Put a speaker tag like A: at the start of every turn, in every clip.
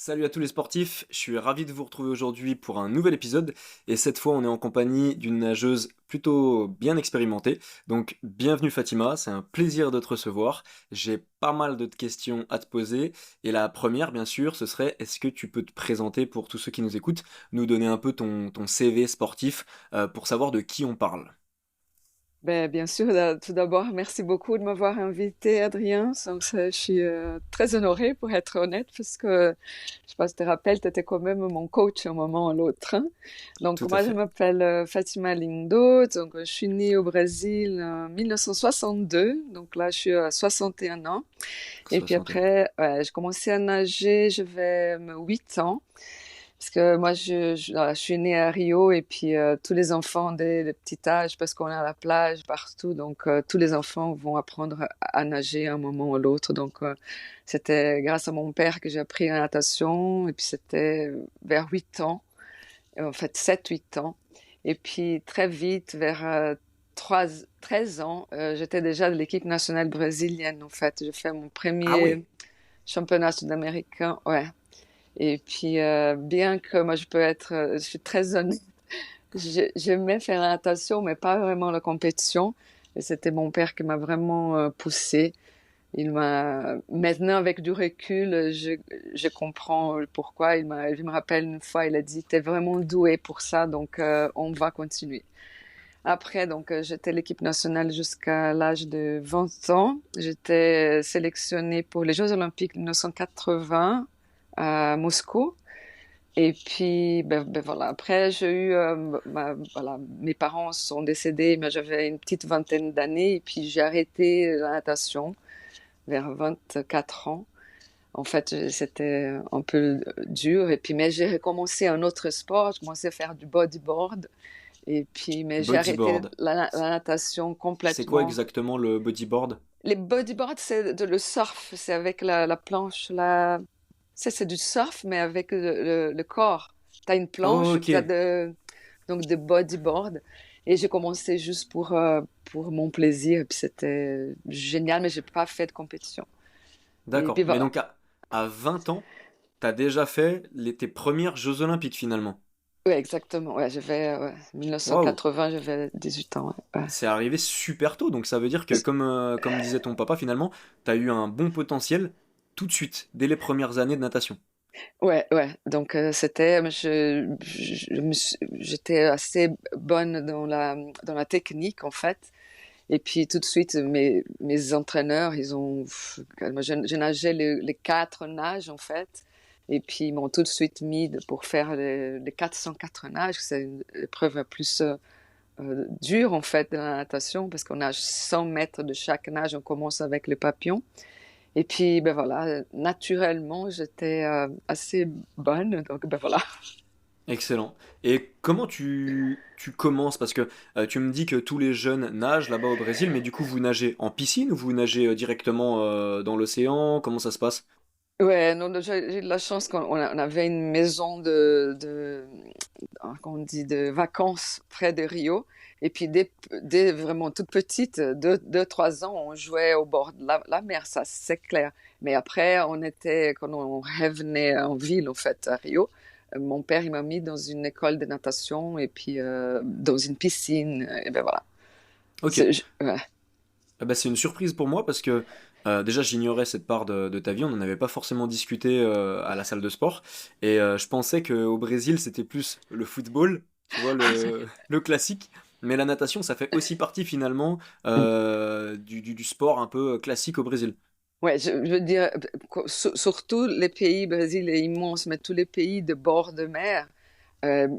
A: Salut à tous les sportifs, je suis ravi de vous retrouver aujourd'hui pour un nouvel épisode et cette fois on est en compagnie d'une nageuse plutôt bien expérimentée. Donc bienvenue Fatima, c'est un plaisir de te recevoir. J'ai pas mal de questions à te poser et la première bien sûr ce serait est-ce que tu peux te présenter pour tous ceux qui nous écoutent, nous donner un peu ton CV sportif pour savoir de qui on parle.
B: Ben, bien sûr, tout d'abord, merci beaucoup de m'avoir invité, Adrien. Je suis très honorée, pour être honnête, parce que, je sais pas si tu te rappelles, tu étais quand même mon coach à un moment ou à l'autre, hein. Donc,
A: Tout à
B: moi, je
A: fait.
B: m'appelle Fatima Lindo. Donc, je suis née au Brésil en 1962. Donc là, je suis à 61 ans. Et puis
A: 61.
B: après, ouais, j'ai commencé à nager, j'avais 8 ans. Parce que moi, je suis née à Rio et puis tous les enfants dès le petit âge, parce qu'on est à la plage partout, donc tous les enfants vont apprendre à nager à un moment ou l'autre. Donc c'était grâce à mon père que j'ai appris la natation et puis c'était vers 8 ans, en fait 7 8 ans. Et puis très vite, vers 3, 13 ans, j'étais déjà de l'équipe nationale brésilienne en fait. J'ai fait mon
A: Ah
B: premier
A: ouais.
B: championnat sud-américain, ouais. Et puis, bien que moi, je suis très honnête, j'aimais faire la natation, mais pas vraiment la compétition. Et c'était mon père qui m'a vraiment poussée. Maintenant, avec du recul, je comprends pourquoi. Je me rappelle une fois, il a dit, t'es vraiment doué pour ça, donc on va continuer. Après, donc, j'étais l'équipe nationale jusqu'à l'âge de 20 ans. J'étais sélectionnée pour les Jeux Olympiques de 1980 à Moscou. Et puis, voilà. Après, j'ai eu, voilà, mes parents sont décédés, mais j'avais une petite vingtaine d'années. Et puis, j'ai arrêté la natation vers 24 ans. En fait, c'était un peu dur. Et puis, mais j'ai recommencé un autre sport. J'ai commencé à faire du bodyboard. Et puis, mais j'ai arrêté
A: Bodyboard.
B: la natation
A: C'est quoi
B: complètement.
A: exactement le bodyboard?
B: Les bodyboards, le surf. C'est avec la planche, c'est du surf, mais avec le corps. Tu as une planche,
A: Ok,
B: puis donc de bodyboard. Et j'ai commencé juste pour mon plaisir, et puis c'était génial, mais j'ai pas fait de compétition. Et
A: d'accord.
B: puis
A: Mais
B: voilà.
A: donc à 20 ans, t'as déjà fait tes premières Jeux Olympiques finalement.
B: Oui, exactement. Ouais, ouais,
A: Waouh,
B: 1980, j'avais 18 ans. Ouais.
A: c'est arrivé super tôt, donc ça veut dire que comme disait ton papa finalement, t'as eu un bon potentiel tout de suite, dès les premières années de natation.
B: Ouais, ouais. Donc j'étais assez bonne dans la technique en fait. Et puis tout de suite, mes entraîneurs, moi, je nageais les 4 nages en fait. Et puis ils m'ont tout de suite mis pour faire les 404 nages. C'est une épreuve la plus dure en fait de la natation parce qu'on nage 100 mètres de chaque nage. On commence avec le papillon. Et puis ben voilà, naturellement j'étais assez bonne. Donc ben voilà.
A: Excellent. Et comment tu commences? Parce que tu me dis que tous les jeunes nagent là-bas au Brésil, mais du coup vous nagez en piscine ou vous nagez directement dans l'océan? Comment ça se passe?
B: Ouais, non, j'ai eu de la chance on avait une maison qu'on dit, de vacances près de Rio. Et puis, dès vraiment toute petite, 3 ans, on jouait au bord de la mer, ça, c'est clair. Mais après, quand on revenait en ville, en fait, à Rio, mon père, il m'a mis dans une école de natation et puis dans une piscine. Et ben voilà.
A: Ok.
B: Ouais.
A: Ah bah, c'est une surprise pour moi parce que déjà j'ignorais cette part de ta vie, on n'en avait pas forcément discuté à la salle de sport et je pensais qu'au Brésil c'était plus le football, tu vois, le classique, mais la natation ça fait aussi partie finalement du sport un peu classique au Brésil.
B: Ouais, je veux dire, surtout les pays, Brésil est immense, mais tous les pays de bord de mer,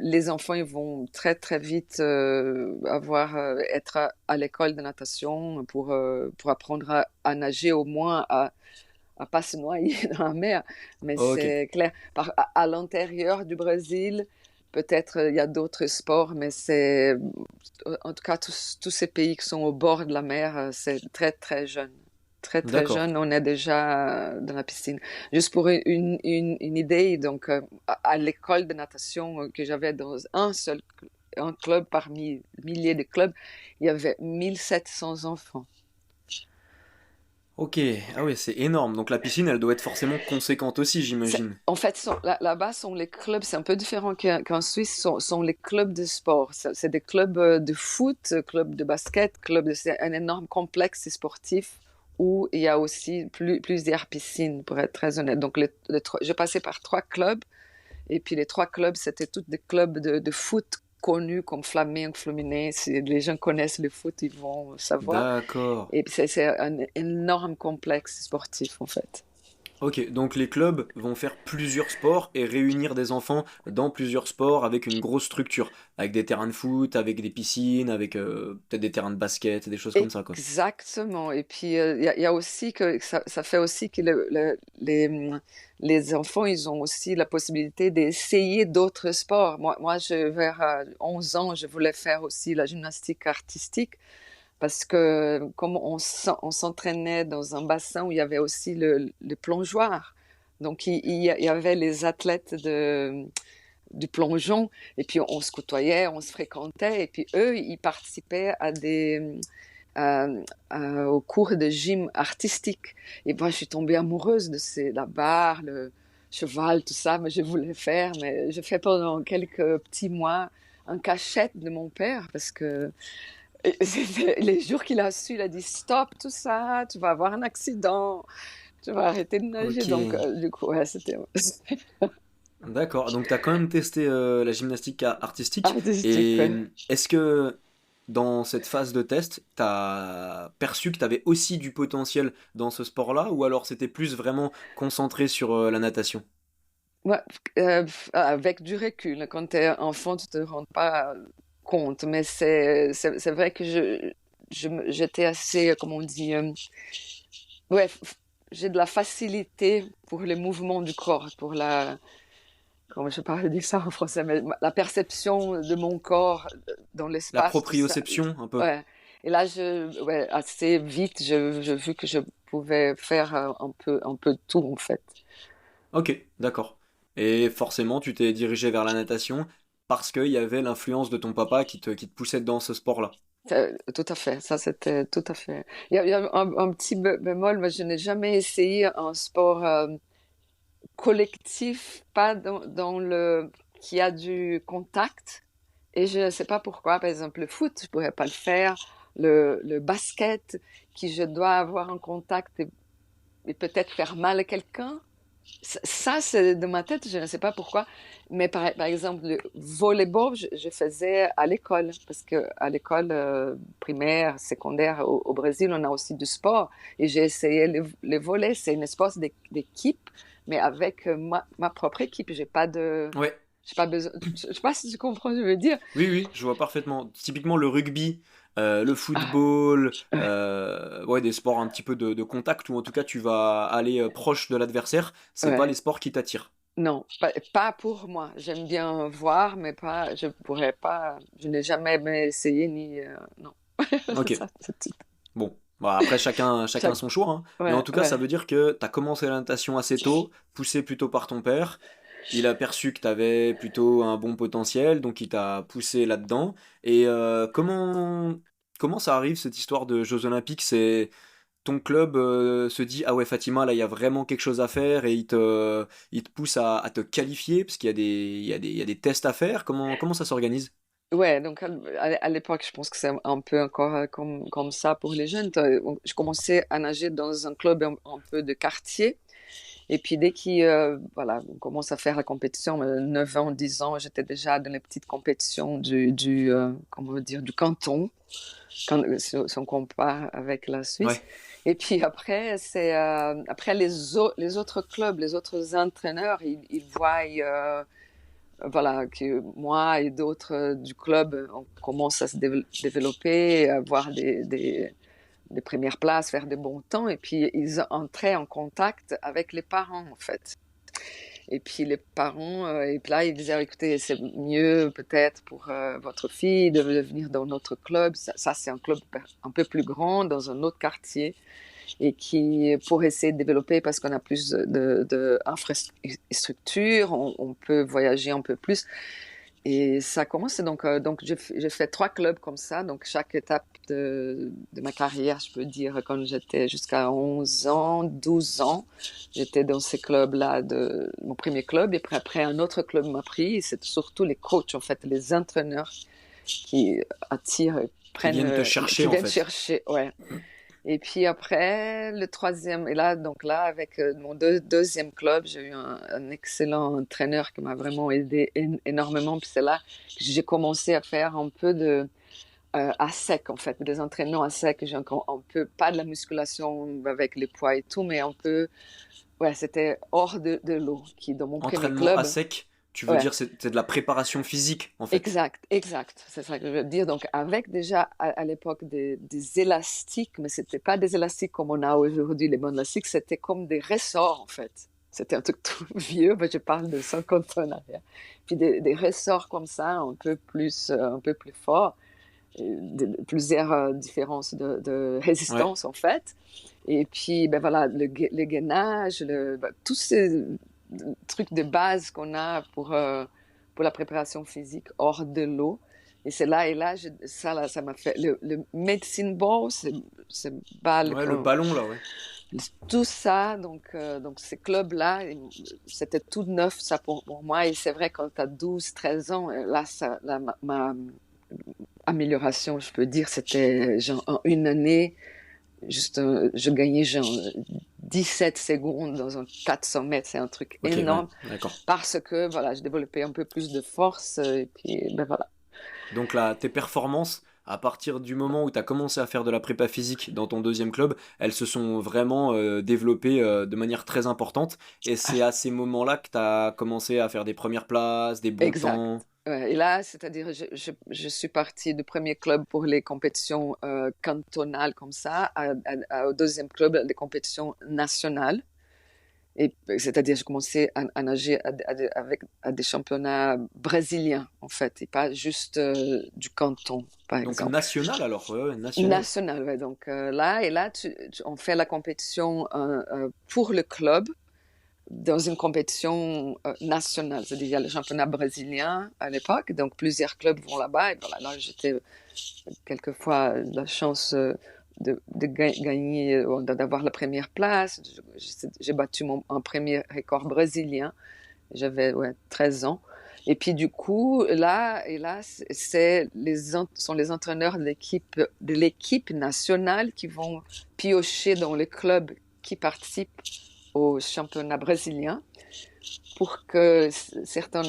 B: les enfants, ils vont très très vite être à l'école de natation pour apprendre à nager, au moins à pas se noyer dans la mer. Mais
A: Ok,
B: c'est clair. À l'intérieur du Brésil, peut-être il y a d'autres sports, mais en tout cas, tous ces pays qui sont au bord de la mer, c'est très très jeune. Très très
A: d'accord.
B: jeune, on est déjà dans la piscine. Juste pour une idée, donc à l'école de natation que j'avais dans un club parmi milliers de clubs, il y avait 1700 enfants.
A: Ok, ah ouais, c'est énorme. Donc la piscine, elle doit être forcément conséquente aussi, j'imagine.
B: En fait, là-bas, sont les clubs, c'est un peu différent qu'en Suisse, sont les clubs de sport. C'est des clubs de foot, clubs de basket, c'est un énorme complexe sportif où il y a aussi plusieurs piscines, pour être très honnête. Donc, je passais par trois clubs, et puis les trois clubs, c'était tous des clubs de foot connus comme Flamengo, Fluminense. Si les gens connaissent le foot, ils vont savoir.
A: D'accord.
B: Et puis c'est un énorme complexe sportif, en fait.
A: Ok, donc les clubs vont faire plusieurs sports et réunir des enfants dans plusieurs sports avec une grosse structure, avec des terrains de foot, avec des piscines, avec peut-être des terrains de basket, des choses comme ça, quoi.
B: Exactement. Et puis, il y a aussi que ça fait aussi que les enfants, ils ont aussi la possibilité d'essayer d'autres sports. Moi, vers 11 ans, je voulais faire aussi la gymnastique artistique parce que comme on s'entraînait dans un bassin où il y avait aussi le plongeoir. Donc, il y avait les athlètes du plongeon, et puis on se côtoyait, on se fréquentait, et puis eux, ils participaient au cours de gym artistique. Et moi, je suis tombée amoureuse de la barre, le cheval, tout ça, mais je voulais faire, mais je fais pendant quelques petits mois en cachette de mon père, parce que les jours qu'il a su, il a dit stop tout ça, tu vas avoir un accident, tu vas arrêter de nager.
A: Ok,
B: Donc, du coup, ouais, c'était
A: d'accord. Donc tu as quand même testé la gymnastique artistique.
B: artistique.
A: Et
B: Ouais.
A: est-ce que dans cette phase de test, tu as perçu que tu avais aussi du potentiel dans ce sport-là, ou alors c'était plus vraiment concentré sur la natation?
B: Ouais, avec du recul, quand tu es enfant, tu te rends pas compte, mais c'est vrai que j'étais assez, comment on dit, ouais, j'ai de la facilité pour les mouvements du corps, comment je parle dire ça en français, mais la perception de mon corps dans
A: La
B: l'espace, tout ça.
A: proprioception, un peu.
B: Ouais. Et là, ouais, assez vite, j'ai vu que je pouvais faire un peu de tout, en fait.
A: Ok, d'accord. Et forcément, tu t'es dirigé vers la natation parce qu'il y avait l'influence de ton papa qui te poussait dans ce sport-là.
B: Tout à fait, ça c'était tout à fait. Il y a un petit bémol, mais je n'ai jamais essayé un sport collectif, pas dans le qui a du contact. Et je ne sais pas pourquoi, par exemple le foot, je pourrais pas le faire. Le basket, qui je dois avoir un contact et peut-être faire mal à quelqu'un. Ça, c'est de ma tête, je ne sais pas pourquoi. Mais par exemple, le volleyball, je faisais à l'école, parce qu'à l'école primaire, secondaire au Brésil, on a aussi du sport. Et j'ai essayé le volley, c'est une espèce d'équipe, mais avec ma propre équipe.
A: Ouais,
B: J'ai pas besoin. Je sais pas si tu comprends ce que je veux dire.
A: oui, oui, je vois parfaitement. Typiquement le rugby, le football, ouais, des sports un petit peu de contact où en tout cas tu vas aller proche de l'adversaire, c'est pas les
B: Ouais.
A: sports qui t'attirent.
B: Non, pas pour moi. J'aime bien voir, mais pas. Je pourrais pas. Je n'ai jamais essayé ni. Non.
A: Ok,
B: Ça, c'est tout.
A: bon. Bah, après, chacun
B: Chaque-
A: son choix, hein. Mais en
B: Ouais,
A: tout cas, ça
B: ouais.
A: veut dire que tu as commencé la natation assez tôt, poussé plutôt par ton père. Il a perçu que tu avais plutôt un bon potentiel, donc il t'a poussé là-dedans. Et comment ça arrive, cette histoire de Jeux Olympiques? C'est ton club se dit, ah ouais, Fatima, là, il y a vraiment quelque chose à faire et il te pousse à te qualifier, parce qu'il y a des tests à faire. Comment ça s'organise?
B: Ouais, donc à l'époque, je pense que c'est un peu encore comme ça pour les jeunes. Je commençais à nager dans un club un peu de quartier. Et puis dès voilà, on commence à faire la compétition, 9 ans, 10 ans, j'étais déjà dans les petites compétitions comment dire, du canton, si on compare avec la Suisse.
A: Ouais,
B: Et puis après, après les autres clubs, les autres entraîneurs, ils voient voilà, que moi et d'autres du club, on commence à se développer, à avoir des premières places, faire des bons temps. Et puis, ils entraient en contact avec les parents, en fait. Et puis, les parents, et puis là, ils disaient, écoutez, c'est mieux peut-être pour votre fille de venir dans notre club. Ça, c'est un club un peu plus grand, dans un autre quartier, et qui, pour essayer de développer, parce qu'on a plus d'infrastructures, on peut voyager un peu plus. Et ça commence, donc j'ai fait 3 clubs comme ça, donc chaque étape de ma carrière, je peux dire, quand j'étais jusqu'à 11 ans, 12 ans, j'étais dans ces clubs-là, mon premier club, et puis après un autre club m'a pris, et c'est surtout les coachs, en fait, les entraîneurs qui attirent,
A: Qui viennent te
B: qui
A: chercher en
B: viennent
A: fait.
B: chercher, ouais. Et puis après, le troisième, et là, donc là, avec mon deuxième club, j'ai eu un excellent entraîneur qui m'a vraiment aidé énormément. Puis c'est là que j'ai commencé à faire un peu à sec, en fait, des entraînements à sec. J'ai encore un peu, pas de la musculation avec les poids et tout, mais un peu, ouais, c'était hors de l'eau, qui dans mon premier
A: Entraînement à
B: club,
A: sec, tu veux
B: ouais.
A: dire c'est de la préparation physique en fait.
B: Exact, exact. C'est ça que je veux dire. Donc, avec déjà à l'époque des élastiques, mais c'était pas des élastiques comme on a aujourd'hui, les bons élastiques, c'était comme des ressorts en fait. C'était un truc tout vieux, mais je parle de 50 ans en arrière. Puis des ressorts comme ça, un peu plus forts, plusieurs différences de
A: Ouais.
B: résistance en fait. Et puis, ben voilà, le gainage, tous ces trucs de base qu'on a pour la préparation physique hors de l'eau. Et c'est là, ça m'a fait. Le medicine ball, c'est balle,
A: Ouais, le ballon là, ouais.
B: tout ça, donc ces clubs-là, c'était tout neuf, ça pour moi. Et c'est vrai, quand tu as 12, 13 ans, là, ma amélioration, je peux dire, c'était genre en une année, juste, je gagnais genre 17 secondes dans un 400 mètres, c'est un truc
A: Ok, ouais,
B: énorme
A: d'accord.
B: parce que voilà, je développais un peu plus de force et puis ben voilà.
A: Donc là, tes performances, à partir du moment où tu as commencé à faire de la prépa physique dans ton deuxième club, elles se sont vraiment développées de manière très importante. Et c'est à ces moments-là que tu as commencé à faire des premières places, des bons
B: Exact.
A: temps.
B: Ouais, et là, c'est-à-dire, je suis partie du premier club pour les compétitions cantonales comme ça, au deuxième club, des compétitions nationales. Et c'est-à-dire, je commençais à nager à des championnats brésiliens, en fait, et pas juste du canton, par
A: Donc
B: exemple.
A: national alors, ouais, ouais, national.
B: National, ouais. Donc là, on fait la compétition pour le club dans une compétition nationale. C'est-à-dire, il y a le championnat brésilien à l'époque, donc plusieurs clubs vont là-bas. Et voilà, là, j'étais quelquefois la chance gagner, d'avoir la première place. J'ai battu un premier record brésilien. J'avais, ouais, 13 ans. Et puis du coup, là, sont les entraîneurs de l'équipe nationale qui vont piocher dans les clubs qui participent au championnat brésilien pour que certains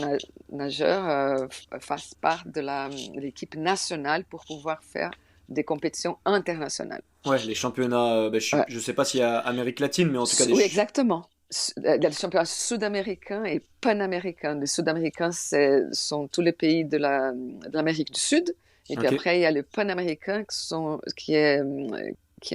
B: nageurs fassent part de l'équipe nationale pour pouvoir faire des compétitions internationales.
A: Ouais, les championnats, bah,
B: Ouais.
A: je sais pas s'il y a Amérique latine, mais en tout cas
B: Oui, exactement. Il y a le championnat sud-américain et panaméricain. Les sud-américains, sont tous les pays de l'Amérique du Sud. Et puis
A: Ok,
B: après, il y a le panaméricain qui est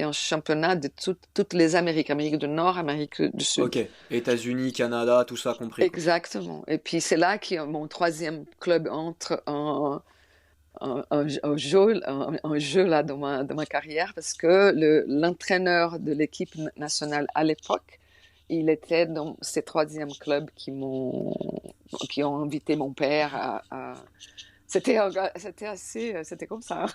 B: un championnat de toutes les Amériques, Amérique du Nord, Amérique du Sud.
A: ok. États-Unis, Canada, tout ça compris, quoi.
B: Exactement. Et puis c'est là que mon troisième club entre en jeu là, dans ma carrière parce que l'entraîneur de l'équipe nationale à l'époque, il était dans ces troisième clubs qui ont invité mon père c'était assez, c'était comme ça,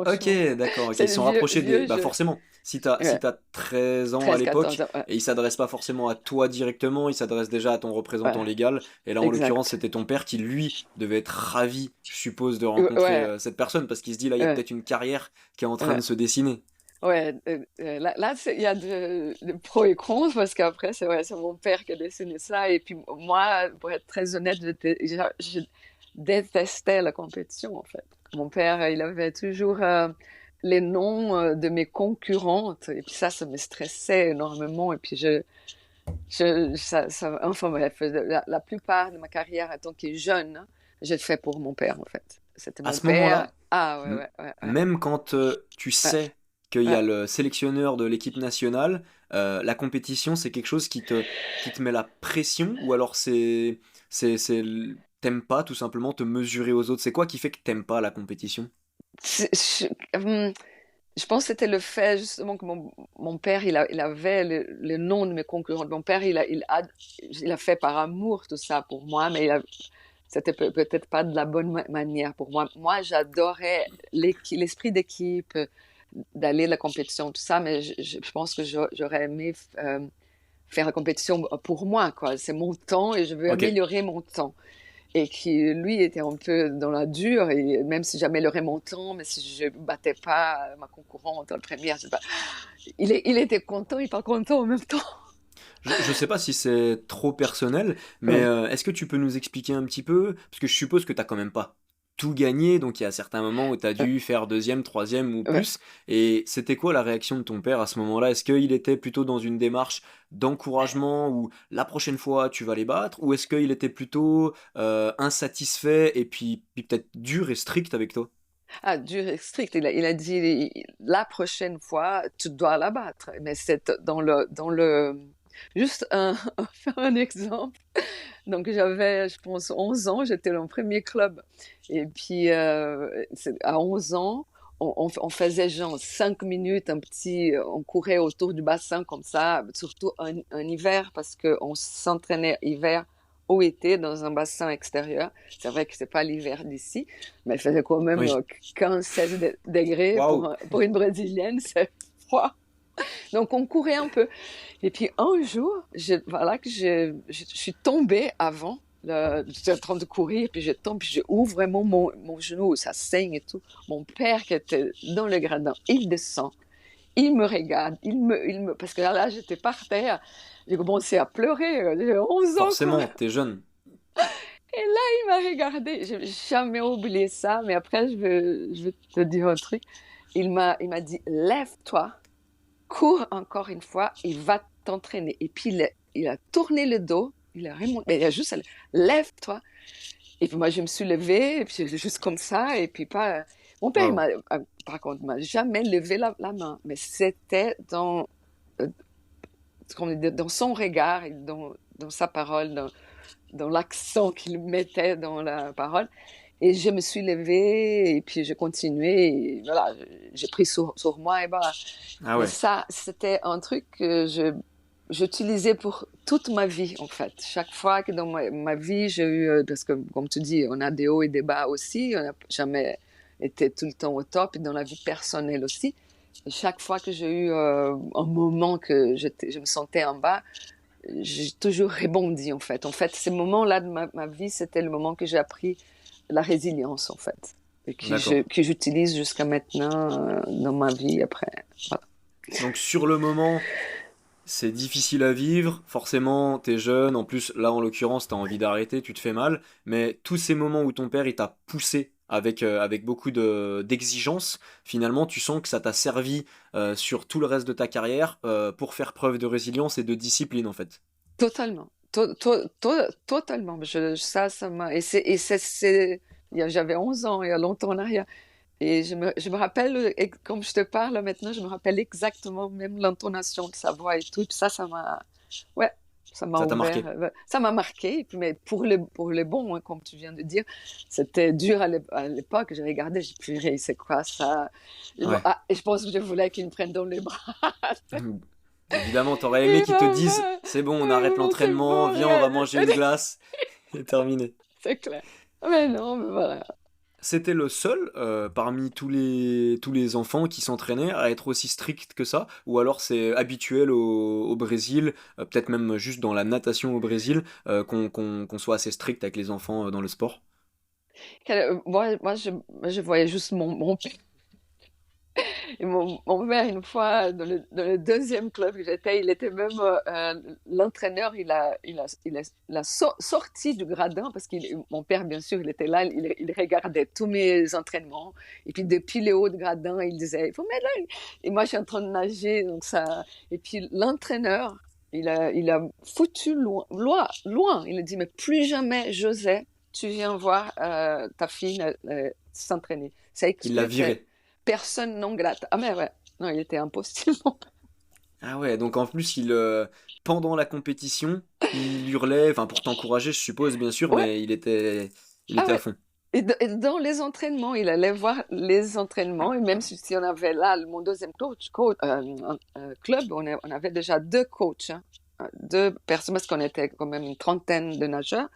A: Ok,
B: franchement.
A: d'accord, ok. Ils
B: C'est
A: se
B: le
A: sont
B: vieux,
A: rapprochés des...
B: vieux
A: Bah
B: jeu.
A: forcément, si
B: Ouais,
A: t'as 13 ans à
B: 13, 14
A: l'époque,
B: ans, ouais,
A: et ils s'adressent pas forcément à toi directement, ils s'adressent déjà à ton représentant
B: ouais,
A: légal, et là en l'occurrence
B: exact.
A: c'était ton père qui lui devait être ravi, je suppose, de rencontrer
B: Ouais,
A: cette personne, parce qu'il se dit là il y a
B: ouais,
A: peut-être une carrière qui est en train de
B: ouais.
A: se dessiner.
B: Ouais, là il y a de pros et cons parce qu'après, c'est mon père qui a dessiné ça. Et puis moi, pour être très honnête, je détestais la compétition en fait. Mon père, il avait toujours les noms de mes concurrentes. Et puis ça me stressait énormément. Et puis enfin bref, la plupart de ma carrière en tant que jeune, hein, j'ai fait pour mon père en fait. C'était
A: À
B: mon
A: ce
B: père.
A: moment-là,
B: Ah ouais,
A: m-
B: ouais, ouais, ouais,
A: même quand tu
B: ouais,
A: sais qu'il y
B: ouais.
A: a le sélectionneur de l'équipe nationale, la compétition c'est quelque chose qui te met la pression, ou alors t'aimes pas tout simplement te mesurer aux autres. C'est quoi qui fait que t'aimes pas la compétition?
B: C'est- Je, hum, je pense que c'était le fait justement que mon père, il avait le nom de mes concurrents. Mon père, il a fait par amour tout ça pour moi, mais c'était peut-être pas de la bonne manière pour moi. Moi, j'adorais l'esprit d'équipe, d'aller à la compétition, tout ça, mais je pense que j'aurais aimé faire la compétition pour moi, quoi. C'est mon temps et je veux
A: Ok.
B: améliorer mon temps. Et qui, lui, était un peu dans la dure, et même si j'améliorais mon temps, mais si je battais pas ma concurrente en première, je sais pas. Il était content et pas content en même temps.
A: Je sais pas si c'est trop personnel, mais
B: Ouais.
A: est-ce que tu peux nous expliquer un petit peu? Parce que je suppose que t'as quand même pas tout gagné, donc il y a certains moments où t'as dû faire deuxième, troisième ou
B: Ouais.
A: plus. Et c'était quoi la réaction de ton père à ce moment-là? Est-ce qu'il était plutôt dans une démarche d'encouragement ou la prochaine fois tu vas les battre? Ou est-ce qu'il était plutôt insatisfait et puis peut-être dur et strict avec toi?
B: Ah, dur et strict. Il a dit, la prochaine fois, tu dois la battre. Mais c'est juste faire un exemple. Donc, j'avais, je pense, 11 ans, j'étais dans le premier club. Et puis, à 11 ans, on faisait genre 5 minutes, on courait autour du bassin comme ça, surtout un hiver, parce qu'on s'entraînait hiver ou été dans un bassin extérieur. C'est vrai que c'est pas l'hiver d'ici, mais il faisait quand même
A: Oui.
B: 15-16 degrés
A: Waouh!
B: pour une Brésilienne, c'est froid. Donc, on courait un peu. Et puis, un jour, voilà que je suis tombée avant. J'étais en train de courir, puis je tombe, puis je ouvre vraiment mon genou, ça saigne et tout. Mon père, qui était dans le gradin, il descend, il me regarde, parce que là, j'étais par terre. J'ai commencé à pleurer, j'ai 11 ans, quoi.
A: Forcément, t'es jeune.
B: Et là, il m'a regardé. Je n'ai jamais oublié ça, mais après, je vais te dire un truc. Il m'a dit, lève-toi, cours encore une fois, il va t'entraîner. Et puis, il a tourné le dos, il a remonté, il a juste, lève-toi. Et puis, moi, je me suis levée, et puis, juste comme ça, et puis pas. Mon père,
A: Waouh.
B: par contre, m'a jamais levé la main, mais c'était euh, dans son regard, et dans sa parole, dans l'accent qu'il mettait dans la parole. Et je me suis levée et puis j'ai continué. Et voilà, j'ai pris sur moi et voilà.
A: Ah
B: Mais
A: ouais.
B: ça, c'était un truc que j'utilisais pour toute ma vie, en fait. Chaque fois que dans ma vie, j'ai eu, parce que, comme tu dis, on a des hauts et des bas aussi. On n'a jamais été tout le temps au top, et dans la vie personnelle aussi. Et chaque fois que j'ai eu un moment que je me sentais en bas, j'ai toujours rebondi, en fait. En fait, ces moments-là de ma vie, c'était le moment que j'ai appris la résilience, en fait. Et
A: D'accord.
B: que j'utilise jusqu'à maintenant dans ma vie après. Voilà.
A: Donc sur le moment, c'est difficile à vivre, forcément, t'es jeune, en plus, là, en l'occurrence, t'as envie d'arrêter, tu te fais mal, mais tous ces moments où ton père, il t'a poussé avec beaucoup d'exigence, finalement, tu sens que ça t'a servi sur tout le reste de ta carrière pour faire preuve de résilience et de discipline, en fait.
B: Totalement. Totalement. Ça m'a. J'avais 11 ans, il y a longtemps en arrière. Et je me rappelle, et comme je te parle maintenant, je me rappelle exactement même l'intonation de sa voix et tout. Puis ça m'a. Ouais, ça m'a
A: Ça t'a
B: ouvert.
A: marqué.
B: Ça m'a marqué. Et puis, mais pour le bon, hein, comme tu viens de dire, c'était dur à l'époque. J'ai regardé, j'ai dit, purée, c'est quoi ça?
A: Ouais.
B: Et je pense que je voulais qu'il me prenne dans les bras.
A: Évidemment, t'aurais aimé
B: Et
A: qu'ils te disent,
B: maman,
A: c'est bon, on arrête
B: bon, c'est
A: l'entraînement,
B: bon,
A: viens, on va
B: regarde.
A: manger une glace, et terminé.
B: C'est clair. Mais non, mais voilà.
A: C'était le seul parmi tous les enfants qui s'entraînaient à être aussi strict que ça, ou alors c'est habituel au Brésil, peut-être même juste dans la natation au Brésil, qu'on soit assez strict avec les enfants dans le sport.
B: Moi, je voyais juste mon père. Et mon père, une fois, dans le deuxième club que j'étais, il était même l'entraîneur. Il a sorti du gradin parce que mon père, bien sûr, il était là. Il regardait tous mes entraînements. Et puis, depuis le haut de gradin, il disait, il faut mettre là. Et moi, je suis en train de nager. Donc ça. Et puis, l'entraîneur, il a foutu loin, loin, loin. Il a dit, mais plus jamais, José, tu viens voir ta fille s'entraîner. Ça
A: Il l'a
B: exclut
A: viré.
B: personne non grata. Ah mais ouais, non, il était impossible.
A: Ah ouais, donc en plus, pendant la compétition, il hurlait, enfin pour t'encourager, je suppose, bien sûr,
B: Ouais,
A: mais il
B: ah
A: était à
B: ouais.
A: fond.
B: Et dans les entraînements, il allait voir les entraînements, et même si on avait là mon deuxième club, on avait déjà deux coachs, hein, deux personnes, parce qu'on était quand même une trentaine de nageurs.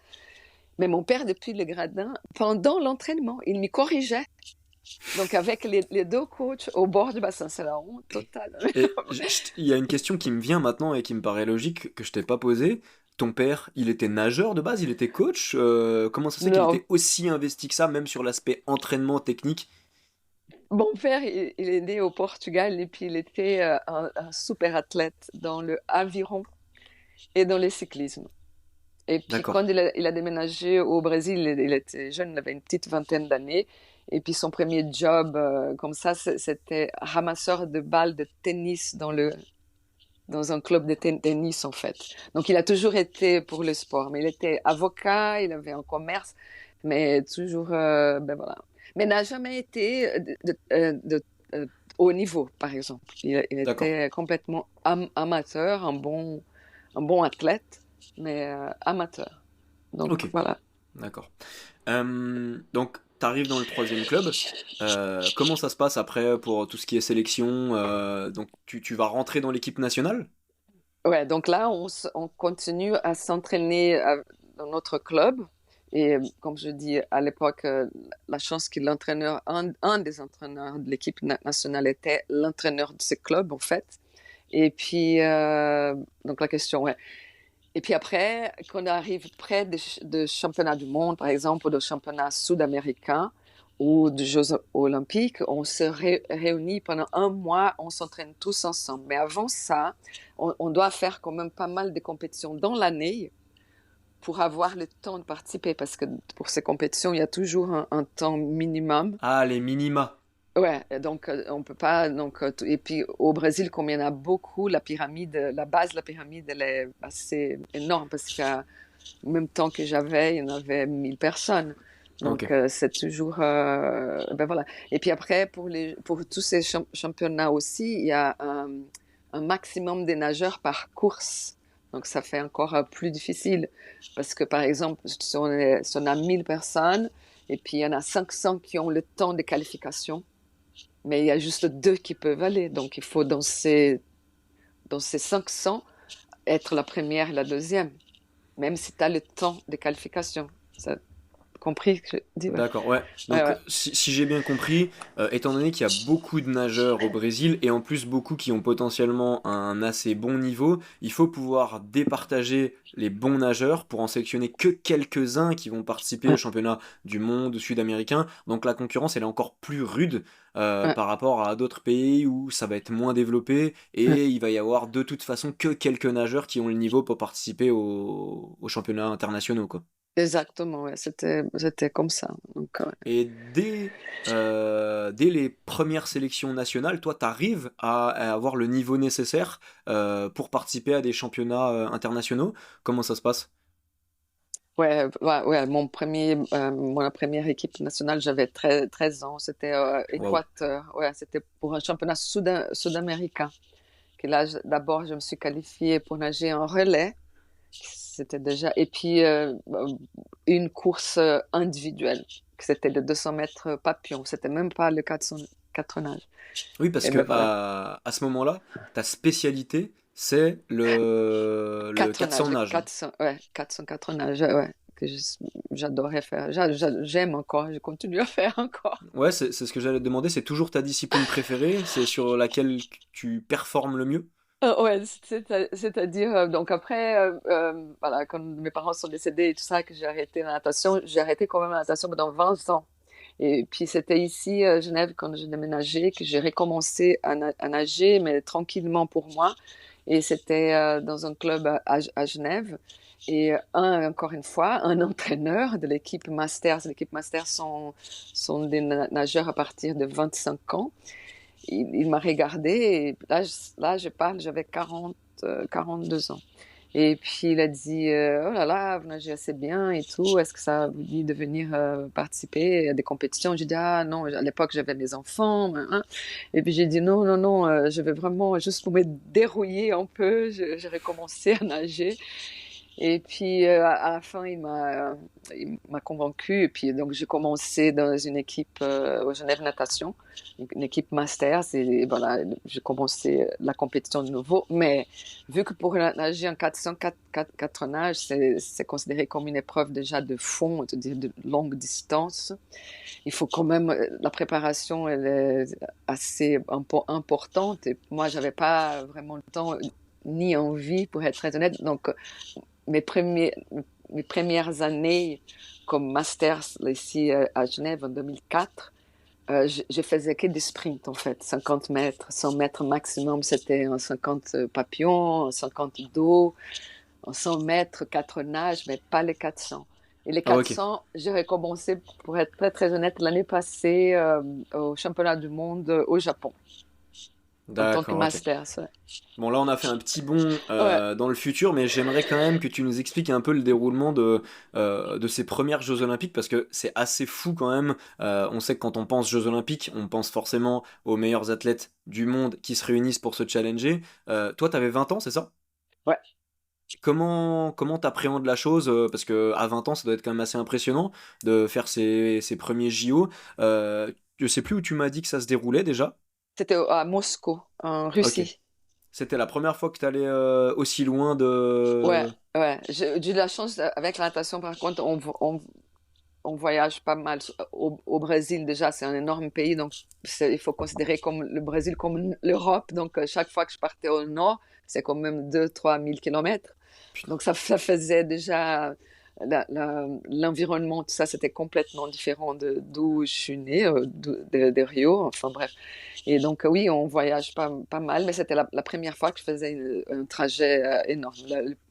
B: Mais mon père, depuis le gradin, pendant l'entraînement, il me corrigeait. Donc, avec les deux coachs au bord du bassin, c'est la honte totale.
A: Et il y a une question qui me vient maintenant et qui me paraît logique que je t'ai pas posée. Ton père, il était nageur de base, il était coach. Comment ça se fait qu'il
B: Non,
A: était aussi investi que ça, même sur l'aspect entraînement technique?
B: mon père, il est né au Portugal et puis il était un super athlète dans le aviron et dans le cyclisme. Et puis
A: D'accord.
B: quand il a déménagé au Brésil, il était jeune, il avait une petite vingtaine d'années. Et puis son premier job comme ça, c'était ramasseur de balles de tennis dans un club de tennis en fait. Donc il a toujours été pour le sport, mais il était avocat, il avait un commerce, mais toujours, ben voilà. Mais n'a jamais été haut niveau, par exemple. Il
A: D'accord.
B: était complètement amateur, un bon athlète, mais amateur. Donc
A: Ok.
B: voilà.
A: D'accord. Donc, tu arrives dans le troisième club. Comment ça se passe après pour tout ce qui est sélection? Donc, tu vas rentrer dans l'équipe nationale?
B: Ouais, donc là, on continue à s'entraîner dans notre club. Et comme je dis, à l'époque, la chance que l'entraîneur, un des entraîneurs de l'équipe nationale était l'entraîneur de ce club, en fait. Et puis, donc la question, ouais. Et puis après, quand on arrive près de championnats du monde, par exemple, ou de championnats sud-américains ou de Jeux olympiques, on se réunit pendant un mois, on s'entraîne tous ensemble. Mais avant ça, on doit faire quand même pas mal de compétitions dans l'année pour avoir le temps de participer, parce que pour ces compétitions, il y a toujours un temps minimum.
A: Ah, les minima.
B: Ouais, donc on peut pas. Donc, et puis au Brésil, comme il y en a beaucoup, la pyramide, la base de la pyramide, elle est assez énorme parce qu'au même temps que j'avais, il y en avait 1000 personnes.
A: Ok.
B: Donc c'est toujours. Ben voilà. Et puis après, pour tous ces championnats aussi, il y a un maximum de nageurs par course. Donc ça fait encore plus difficile parce que par exemple, si on a 1000 personnes et puis il y en a 500 qui ont le temps de qualification, mais il y a juste deux qui peuvent aller. Donc, il faut dans ces 500 être la première et la deuxième, même si tu as le temps de qualification. Ça, compris que je dis, ouais.
A: D'accord, ouais.
B: Ouais,
A: Donc,
B: ouais.
A: si j'ai bien compris, étant donné qu'il y a beaucoup de nageurs au Brésil et en plus beaucoup qui ont potentiellement un assez bon niveau, il faut pouvoir départager les bons nageurs pour en sélectionner que quelques-uns qui vont participer au
B: Ouais,
A: championnat du monde sud-américain. Donc, la concurrence, elle est encore plus rude
B: ouais,
A: par rapport à d'autres pays où ça va être moins développé
B: ouais.
A: et il va y avoir de toute façon que quelques nageurs qui ont le niveau pour participer aux championnats internationaux, quoi.
B: Exactement, ouais. C'était comme ça. Donc, ouais.
A: Et dès les premières sélections nationales, toi, tu arrives à avoir le niveau nécessaire pour participer à des championnats internationaux. Comment ça se passe?
B: Ouais, ouais, ouais, ma première équipe nationale, j'avais 13 ans. C'était
A: Waouh.
B: Équateur. Ouais, c'était pour un championnat sud-américain. Que là, d'abord, je me suis qualifiée pour nager en relais. C'était déjà. Et puis, une course individuelle. C'était le 200 mètres papillon. C'était même pas le 400 nage.
A: Oui, parce
B: Et
A: que
B: ben voilà.
A: à ce moment-là, ta spécialité, c'est le
B: 4
A: 400
B: nages.
A: nage.
B: 400, ouais, 404 nages. Ouais. Que j'adorais faire. J'aime encore. Je continue à faire encore.
A: Ouais, c'est ce que j'allais te demander. C'est toujours ta discipline préférée? C'est sur laquelle tu performes le mieux?
B: Ouais, c'est-à-dire, donc après, voilà, quand mes parents sont décédés et tout ça, que j'ai arrêté la natation, j'ai arrêté quand même la natation pendant 20 ans. Et puis c'était ici, à Genève, quand j'ai déménagé, que j'ai recommencé à nager, mais tranquillement pour moi. Et c'était dans un club à Genève. Et encore une fois, un entraîneur de l'équipe Masters. L'équipe Masters sont des nageurs à partir de 25 ans. Il m'a regardé et là, je parle, j'avais 42 ans. Et puis il a dit, oh là là, vous nagez assez bien et tout, est-ce que ça vous dit de venir participer à des compétitions? J'ai dit, ah non, à l'époque j'avais des enfants. Hein. Et puis j'ai dit, non, non, non, je vais vraiment juste pour me dérouiller un peu, j'ai recommencé à nager. Et puis à la fin, il m'a convaincu. Et puis donc j'ai commencé dans une équipe au Genève Natation, une équipe master. Et voilà, j'ai commencé la compétition de nouveau. Mais vu que pour nager en 400, 4 nages, c'est considéré comme une épreuve déjà de fond, c'est-à-dire de longue distance. Il faut quand même la préparation, elle est assez importante. Et moi, j'avais pas vraiment le temps ni envie, pour être très honnête. Donc mes premiers, mes premières années comme master ici à Genève en 2004, je faisais que des sprints en fait, 50 mètres, 100 mètres maximum, c'était en 50 papillons, en 50 dos, en 100 mètres, 4 nages, mais pas les 400. Et les
A: Ah, ok.
B: 400, j'ai recommencé, pour être très très honnête, l'année passée au championnat du monde au Japon, en tant que
A: D'accord, ok.
B: master. Ouais.
A: Bon, là, on a fait un petit bond
B: Ouais.
A: dans le futur, mais j'aimerais quand même que tu nous expliques un peu le déroulement de ces premières Jeux Olympiques, parce que c'est assez fou quand même. On sait que quand on pense Jeux Olympiques, on pense forcément aux meilleurs athlètes du monde qui se réunissent pour se challenger. Toi, t'avais 20 ans, c'est ça?
B: Ouais.
A: Comment t'appréhendes la chose? Parce que à 20 ans, ça doit être quand même assez impressionnant de faire ces premiers JO. Je sais plus où tu m'as dit que ça se déroulait déjà.
B: C'était à Moscou, en
A: Ok.
B: Russie.
A: C'était la première fois que tu allais aussi loin
B: Ouais,
A: de...
B: ouais. J'ai eu de la chance avec la natation. Par contre, on voyage pas mal au Brésil. Déjà, c'est un énorme pays, donc il faut considérer comme le Brésil comme l'Europe. Donc, chaque fois que je partais au nord, c'est quand même 2 000 à 3 000 kilomètres. Donc, ça faisait déjà l'environnement, tout ça, c'était complètement différent de d'où je suis née, de Rio. Enfin bref. Et donc, oui, on voyage pas mal, mais c'était la première fois que je faisais un trajet énorme.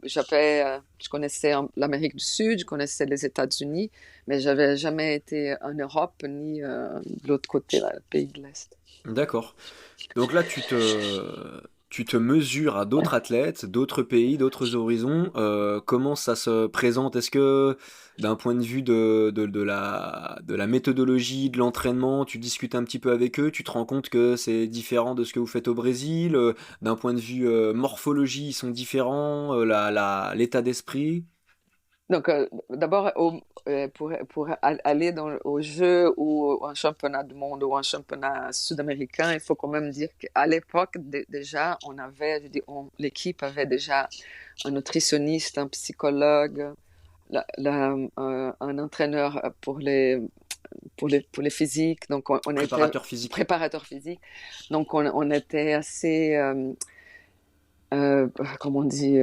B: Je connaissais l'Amérique du Sud, je connaissais les États-Unis, mais j'avais jamais été en Europe ni de l'autre côté, là, le pays de l'Est.
A: D'accord. Donc là, tu te mesures à d'autres athlètes, d'autres pays, d'autres horizons. Comment ça se présente? Est-ce que d'un point de vue de la méthodologie, de l'entraînement, tu discutes un petit peu avec eux, tu te rends compte que c'est différent de ce que vous faites au Brésil? D'un point de vue morphologie, ils sont différents, l'état d'esprit?
B: Donc, d'abord, pour aller au jeu ou un championnat du monde ou un championnat sud-américain, il faut quand même dire qu'à l'époque, déjà, l'équipe avait déjà un nutritionniste, un psychologue, un entraîneur pour les physiques. Donc, on était
A: Préparateur physique.
B: préparateur physique. Donc, on était assez, comment on dit,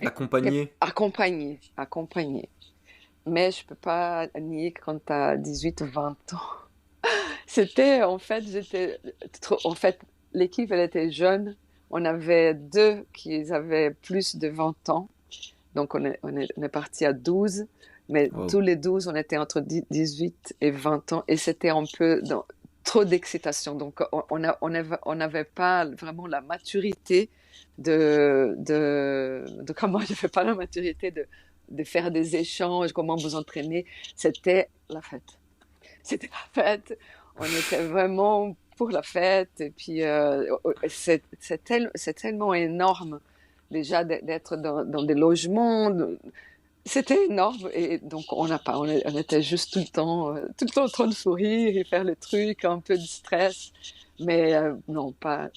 A: Accompagné.
B: accompagné. Mais je peux pas nier que quand tu as 18 ou 20 ans. En fait, en fait, l'équipe, elle était jeune. On avait deux qui avaient plus de 20 ans. Donc, on est parti à 12. Mais
A: Wow.
B: tous les 12, on était entre 18 et 20 ans. Et c'était un peu trop d'excitation. Donc, on n'avait pas vraiment la maturité comment je fais pas la maturité de faire des échanges, comment vous entraîner. C'était la fête. C'était la fête. On était vraiment pour la fête. Et puis, c'est tellement énorme déjà d'être dans des logements. C'était énorme. Et donc, on était juste tout le temps en train de sourire et faire le truc, un peu de stress. Mais non, pas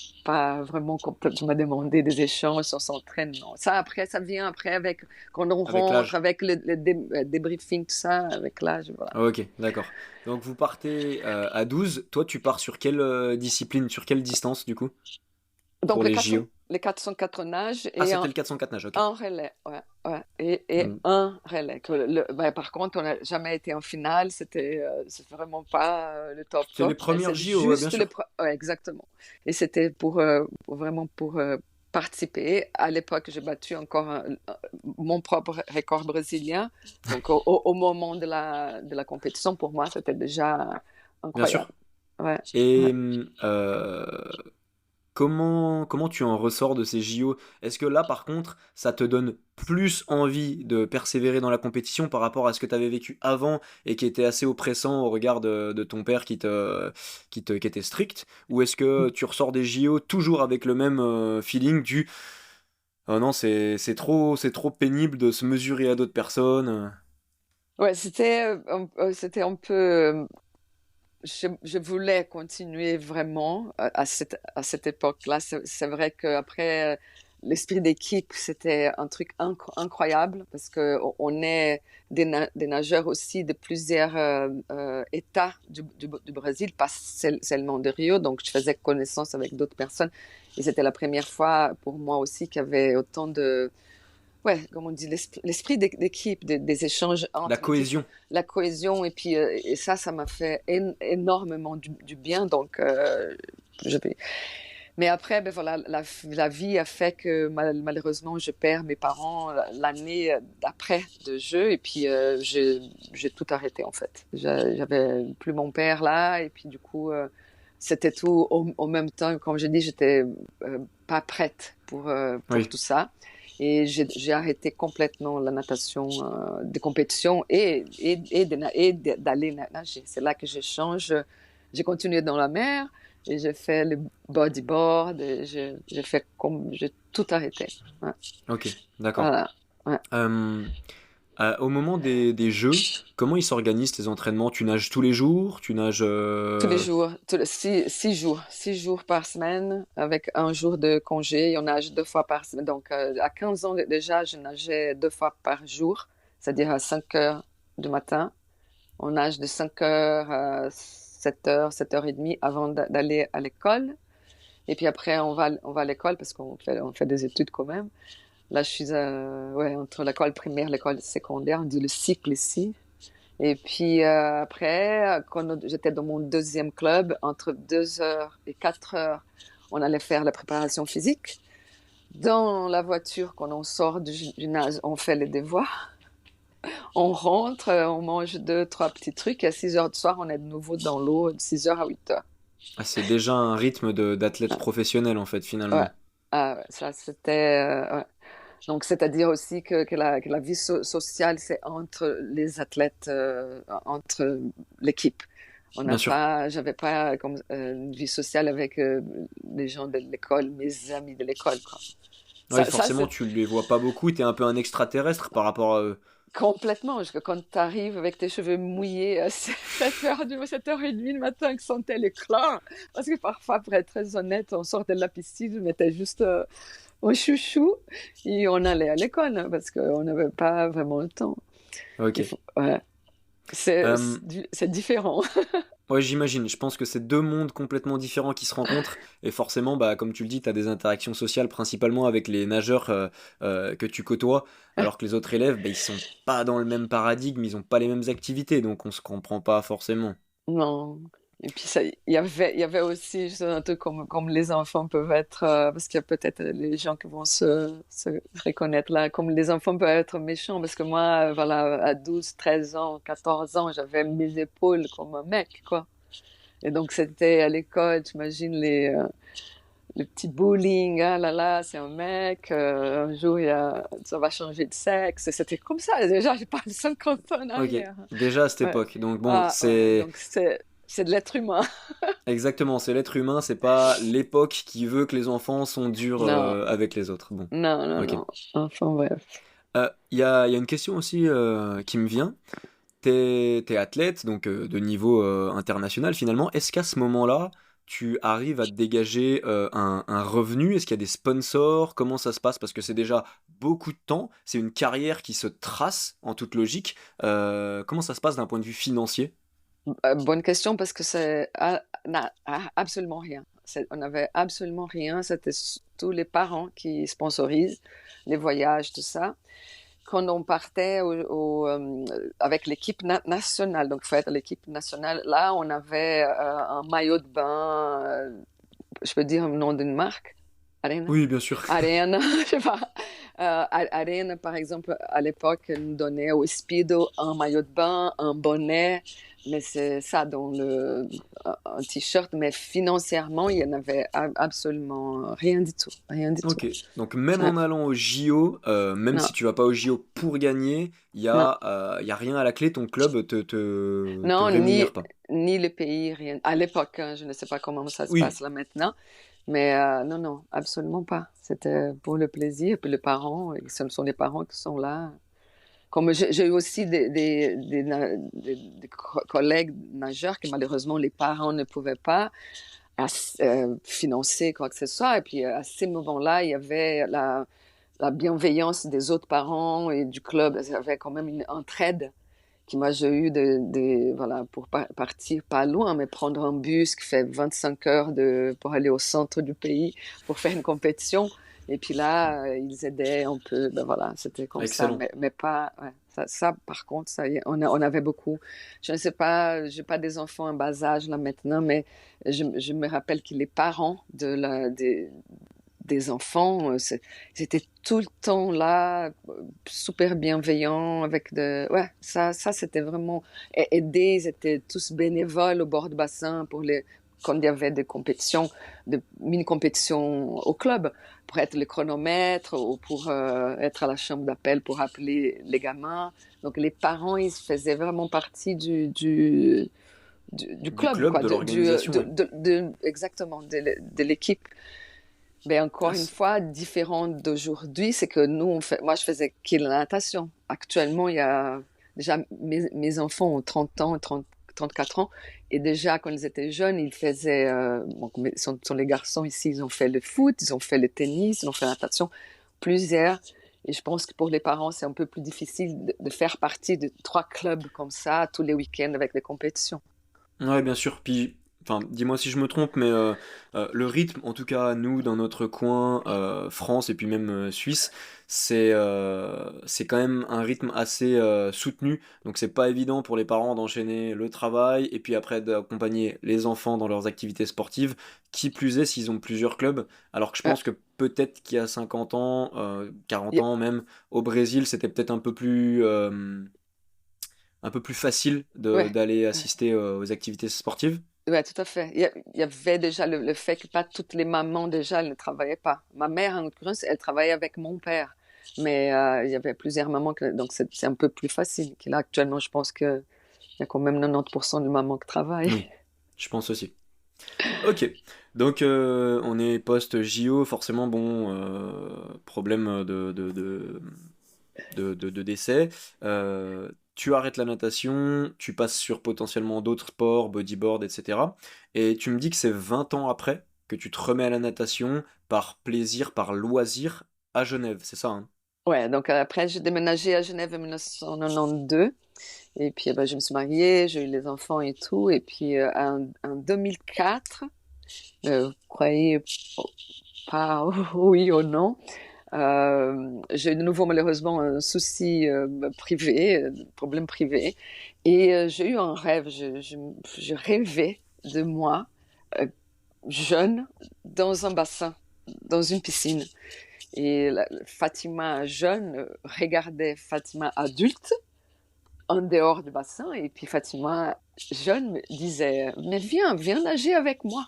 B: vraiment comme tu m'as demandé des échanges, on s'entraîne, non. Ça vient après quand on
A: Avec
B: rentre,
A: l'âge.
B: avec le débriefing, tout ça, avec l'âge, voilà.
A: Ah, ok, d'accord. Donc vous partez à 12. Toi, tu pars sur quelle discipline, sur quelle distance du coup, pour
B: Donc,
A: les JO?
B: les 404 nages
A: Ah,
B: et
A: c'était le 404 nage, ok.
B: un relais, ouais, ouais. Et
A: Mm.
B: un relais. Ben, par contre, on n'a jamais été en finale, c'est vraiment pas le top
A: C'est les
B: top, mais
A: premières
B: c'est
A: JO, ouais, bien
B: juste
A: sûr.
B: ouais, exactement. Et c'était vraiment pour participer. À l'époque, j'ai battu encore mon propre record brésilien. Donc, au moment de la compétition, pour moi, c'était déjà
A: Bien
B: incroyable.
A: sûr.
B: Ouais, ouais.
A: Et comment tu en ressors de ces JO? Est-ce que là, par contre, ça te donne plus envie de persévérer dans la compétition par rapport à ce que tu avais vécu avant et qui était assez oppressant au regard de ton père qui était strict? Ou est-ce que tu ressors des JO toujours avec le même feeling du Oh non, c'est trop pénible de se mesurer à d'autres personnes.
B: Ouais, c'était un peu. Je voulais continuer vraiment à cette époque-là. C'est vrai qu'après, l'esprit d'équipe, c'était un truc incroyable parce qu'on est des nageurs aussi de plusieurs États du Brésil, pas seulement de Rio. Donc, je faisais connaissance avec d'autres personnes. Et c'était la première fois pour moi aussi qu'il y avait autant de, ouais, comme on dit, l'esprit d'équipe, des échanges
A: La
B: entre l'équipe,
A: cohésion.
B: la cohésion, et puis et ça m'a fait énormément du bien. Donc, je vais. Mais après, ben voilà, la vie a fait que malheureusement, je perds mes parents l'année d'après de jeu, et puis j'ai tout arrêté en fait. J'avais plus mon père là, et puis du coup, c'était tout au même temps. Comme je dis, j'étais pas prête pour
A: Oui,
B: tout ça. Et j'ai arrêté complètement la natation de compétition et d'aller nager. C'est là que je change. J'ai continué dans la mer et j'ai fait le bodyboard. Et j'ai fait comme j'ai tout arrêté. Ouais.
A: ok, d'accord.
B: Voilà. Ouais.
A: Euh, Au moment des jeux, comment ils s'organisent tes entraînements? Tu nages tous les jours? Tu nages...
B: Tous les jours, 6 jours par semaine avec un jour de congé. Et on nage 2 fois par semaine. Donc, à 15 ans déjà, je nageais 2 fois par jour, c'est-à-dire à 5 heures du matin. On nage de 5 heures à 7 heures, 7h30 avant d'aller à l'école. Et puis après, on va à l'école parce qu'on fait des études quand même. Là, je suis ouais, entre l'école primaire et l'école secondaire. On dit le cycle ici. Et puis après, quand j'étais dans mon deuxième club, entre 2 heures et 4 heures, on allait faire la préparation physique. Dans la voiture, quand on sort du gymnase, on fait les devoirs. On rentre, on mange deux, trois petits trucs. Et à 6 heures du soir, on est de nouveau dans l'eau de 6 heures à 8 heures.
A: Ah, c'est déjà un rythme d'athlète professionnel en fait
B: Ouais.
A: finalement.
B: Ah, ouais, ça, c'était. Ouais. Donc, c'est-à-dire aussi que la vie sociale, c'est entre les athlètes, entre l'équipe.
A: Bien sûr.
B: J'avais pas comme une vie sociale avec les gens de l'école, mes amis de l'école, quoi.
A: Oui,
B: Ça
A: forcément,
B: c'est
A: tu les vois pas beaucoup, t'es un peu un extraterrestre par rapport à eux.
B: complètement. Parce que quand tu arrives avec tes cheveux mouillés à 7h30 le matin, que sentait l'éclat. Parce que parfois, pour être très honnête, on sortait de la piscine, je mettais juste au chouchou et on allait à l'école hein, parce qu'on n'avait pas vraiment le temps.
A: Ok.
B: Ouais. C'est
A: Euh,
B: c'est différent.
A: ouais, j'imagine. Je pense que c'est deux mondes complètement différents qui se rencontrent. Et forcément, bah, comme tu le dis, tu as des interactions sociales principalement avec les nageurs que tu côtoies. Alors que les autres élèves, bah, ils sont pas dans le même paradigme, ils ont pas les mêmes activités. Donc on se comprend pas forcément.
B: Non. Et puis ça, il y avait aussi juste un truc comme les enfants peuvent être, parce qu'il y a peut-être les gens qui vont se reconnaître là, comme les enfants peuvent être méchants, parce que moi, voilà, à 12, 13 ans, 14 ans, j'avais mes épaules comme un mec, quoi. Et donc c'était à l'école, t'imagines les petits bullying, ah là là, c'est un mec, un jour ça va changer de sexe, et c'était comme ça, déjà, je parle 50 ans en
A: Ok.
B: arrière.
A: Déjà à cette
B: Ouais.
A: époque. Donc bon,
B: Ah, ouais,
A: c'est
B: donc c'est de l'être humain.
A: exactement, c'est l'être humain, c'est pas l'époque qui veut que les enfants sont durs
B: Non,
A: avec les autres. Bon.
B: non, non,
A: Ok.
B: non. Enfin bref.
A: Il y a une question aussi qui me vient. T'es athlète, donc de niveau international finalement. Est-ce qu'à ce moment-là, tu arrives à te dégager un revenu? Est-ce qu'il y a des sponsors? Comment ça se passe? Parce que c'est déjà beaucoup de temps, c'est une carrière qui se trace en toute logique. Comment ça se passe d'un point de vue financier?
B: Bonne question parce que absolument rien. On n'avait absolument rien. C'était tous les parents qui sponsorisent les voyages, tout ça. Quand on partait avec l'équipe nationale, donc il faut être l'équipe nationale, là on avait un maillot de bain, je peux dire le nom d'une marque, Arena.
A: Oui, bien sûr.
B: Arena, je sais pas. Arena, par exemple, à l'époque, elle nous donnait au Speedo un maillot de bain, un bonnet, mais c'est ça dans un t-shirt, mais financièrement, il n'y en avait absolument rien du tout, rien du tout.
A: Ok, donc même
B: Ouais.
A: en allant au JO, même
B: Non,
A: si tu vas pas au JO pour gagner,
B: non,
A: y a rien à la clé, ton club te
B: non, ni,
A: rémunère pas.
B: ni le pays, rien. À l'époque, hein, je ne sais pas comment ça se
A: Oui,
B: passe là maintenant, Mais non, non, absolument pas. C'était pour le plaisir. Et puis les parents, et ce sont les parents qui sont là. Comme j'ai eu aussi des collègues nageurs que malheureusement les parents ne pouvaient pas financer quoi que ce soit. Et puis à ces moments-là, il y avait la bienveillance des autres parents et du club. Il y avait quand même une entraide qui moi j'ai eu voilà, pour partir pas loin, mais prendre un bus qui fait 25 heures pour aller au centre du pays pour faire une compétition. Et puis là, ils aidaient un peu, ben voilà, c'était comme ça,
A: Excellent.
B: mais pas, ouais, ça, par contre, ça y est, on avait beaucoup. Je ne sais pas, j'ai pas des enfants en bas âge là maintenant, mais je me rappelle que les parents des enfants, ils étaient tout le temps là, super bienveillants, ouais, ça c'était vraiment aider. Ils étaient tous bénévoles au bord du bassin quand il y avait des compétitions, de mini-compétitions au club, pour être le chronomètre ou pour être à la chambre d'appel pour appeler les gamins. Donc les parents, ils faisaient vraiment partie du
A: Du
B: club,
A: club,
B: quoi,
A: de l'organisation, oui.
B: exactement, de l'équipe. Mais
A: Ah,
B: encore une fois, différent d'aujourd'hui, c'est que moi je faisais que la natation. Actuellement, il y a déjà mes enfants ont 30 ans, 34 ans, et déjà quand ils étaient jeunes, ils faisaient, bon, sont les garçons ici, ils ont fait le foot, ils ont fait le tennis, ils ont fait la natation, plusieurs. Et je pense que pour les parents, c'est un peu plus difficile de faire partie de 3 clubs comme ça tous les week-ends avec des compétitions.
A: ouais, bien sûr. Puis, enfin, dis-moi si je me trompe, mais le rythme, en tout cas, nous, dans notre coin, France et puis même Suisse, c'est quand même un rythme assez soutenu. Donc, c'est pas évident pour les parents d'enchaîner le travail et puis après d'accompagner les enfants dans leurs activités sportives. Qui plus est, s'ils ont plusieurs clubs. Alors que je
B: Euh,
A: pense que peut-être qu'il y a 50 ans, 40
B: y-
A: ans même, au Brésil, c'était peut-être un peu plus facile
B: ouais.
A: d'aller assister aux activités sportives.
B: Ouais, tout à fait. Il y avait déjà le fait que pas toutes les mamans déjà elles ne travaillaient pas. Ma mère, en l'occurrence, elle travaillait avec mon père, mais il y avait plusieurs mamans, donc c'est un peu plus facile. Que là, actuellement, je pense qu'il y a quand même 90% de mamans qui travaillent.
A: Oui, je pense aussi. Ok, donc on est post-JO, forcément, bon, problème de décès. Tu arrêtes la natation, tu passes sur potentiellement d'autres sports, bodyboard, etc. Et tu me dis que c'est 20 ans après que tu te remets à la natation par plaisir, par loisir à Genève, c'est ça, hein?
B: Ouais, donc après, j'ai déménagé à Genève en 1992, et puis ben, je me suis mariée, j'ai eu les enfants et tout, et puis en 2004, vous croyez pas oui ou non. J'ai de nouveau malheureusement un souci privé, problème privé, et j'ai eu un rêve. Je rêvais de moi euh, jeune dans un bassin, dans une piscine. Et Fatima jeune regardait Fatima adulte en dehors du bassin, et puis Fatima jeune me disait mais viens nager avec moi.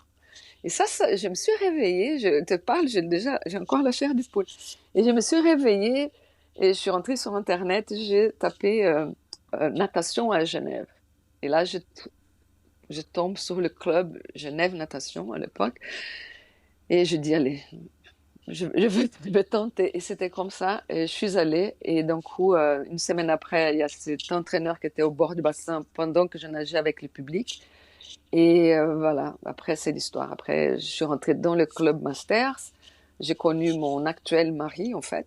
B: Et je me suis réveillée, je te parle, j'ai encore la chair du poule. Et je me suis réveillée et je suis rentrée sur Internet, j'ai tapé natation à Genève. Et là, je tombe sur le club Genève Natation à l'époque. Et je dis, allez, je vais tenter. Et c'était comme ça. Et je suis allée. Et d'un coup, une semaine après, il y a cet entraîneur qui était au bord du bassin pendant que je nageais avec le public. Et voilà, après, c'est l'histoire. Après, je suis rentrée dans le club Masters. J'ai connu mon actuel mari, en fait.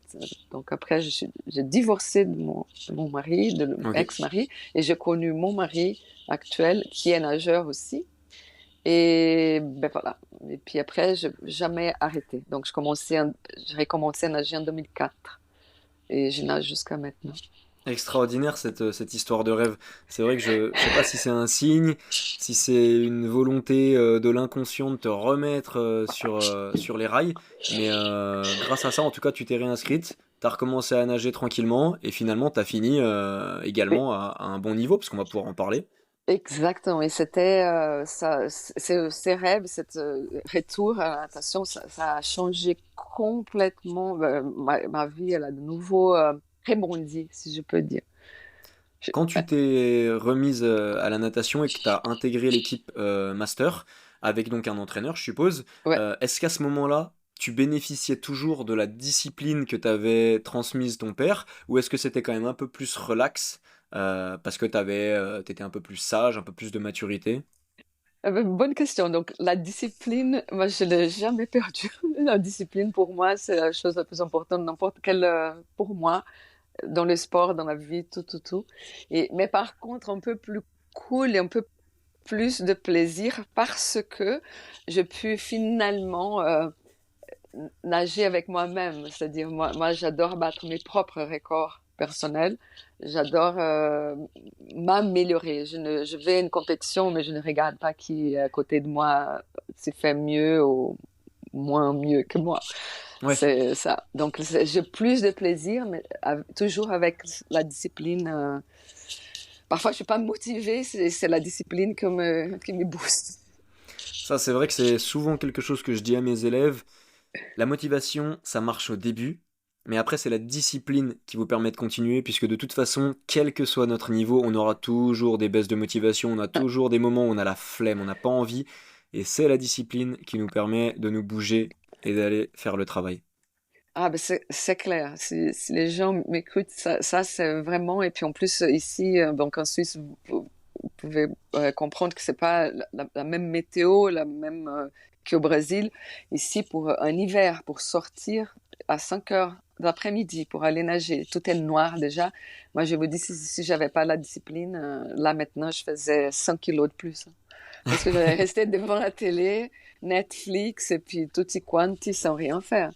B: Donc après, j'ai divorcé de mon mari, de mon
A: Ok.
B: ex-mari, et j'ai connu mon mari actuel, qui est nageur aussi. Et ben voilà. Et puis après, je n'ai jamais arrêté. Donc j'ai recommencé à nager en 2004. Et je nage jusqu'à maintenant.
A: Extraordinaire cette histoire de rêve. C'est vrai que je sais pas si c'est un signe, si c'est une volonté de l'inconscient de te remettre sur les rails, mais grâce à ça, en tout cas, tu t'es réinscrite, t'as recommencé à nager tranquillement, et finalement, t'as fini également à un bon niveau, parce qu'on va pouvoir en parler.
B: Exactement, et c'était ça, ces rêves, cette retour à la natation, ça a changé complètement ma vie. Elle a de nouveau rebondi, si je peux dire.
A: Quand tu t'es remise à la natation et que tu as intégré l'équipe Master, avec donc un entraîneur, je suppose.
B: Ouais.
A: Est-ce qu'à ce moment-là, tu bénéficiais toujours de la discipline que t'avait transmise ton père, ou est-ce que c'était quand même un peu plus relax, parce que t'étais un peu plus sage, un peu plus de maturité?
B: Bonne question. Donc, la discipline, moi, je l'ai jamais perdue. La discipline, pour moi, c'est la chose la plus importante, n'importe quelle, pour moi, dans le sport, dans la vie, tout, tout, tout. Mais par contre, un peu plus cool et un peu plus de plaisir parce que je peux finalement nager avec moi-même. C'est-à-dire, moi j'adore battre mes propres records personnels. J'adore m'améliorer. Je vais à une compétition, mais je ne regarde pas qui est à côté de moi s'est fait mieux ou moins mieux que moi.
A: Ouais.
B: C'est ça. Donc, j'ai plus de plaisir, mais toujours avec la discipline. Parfois, je suis pas motivée, c'est la discipline qui me booste.
A: Ça, c'est vrai que c'est souvent quelque chose que je dis à mes élèves. La motivation, ça marche au début, mais après, c'est la discipline qui vous permet de continuer, puisque de toute façon, quel que soit notre niveau, on aura toujours des baisses de motivation, on a toujours des moments où on a la flemme, on n'a pas envie, et c'est la discipline qui nous permet de nous bouger et d'aller faire le travail.
B: Ah, ben c'est clair. Si les gens m'écoutent, ça c'est vraiment. Et puis en plus, ici, donc en Suisse, vous pouvez comprendre que c'est pas la même météo, la même qu'au Brésil. Ici, pour un hiver, pour sortir à 5 heures d'après-midi pour aller nager, tout est noir déjà. Moi, je vous dis, si j'avais pas la discipline, là maintenant, je faisais 100 kilos de plus, hein. Parce que j'allais rester devant la télé, Netflix et puis tutti quanti sans rien faire.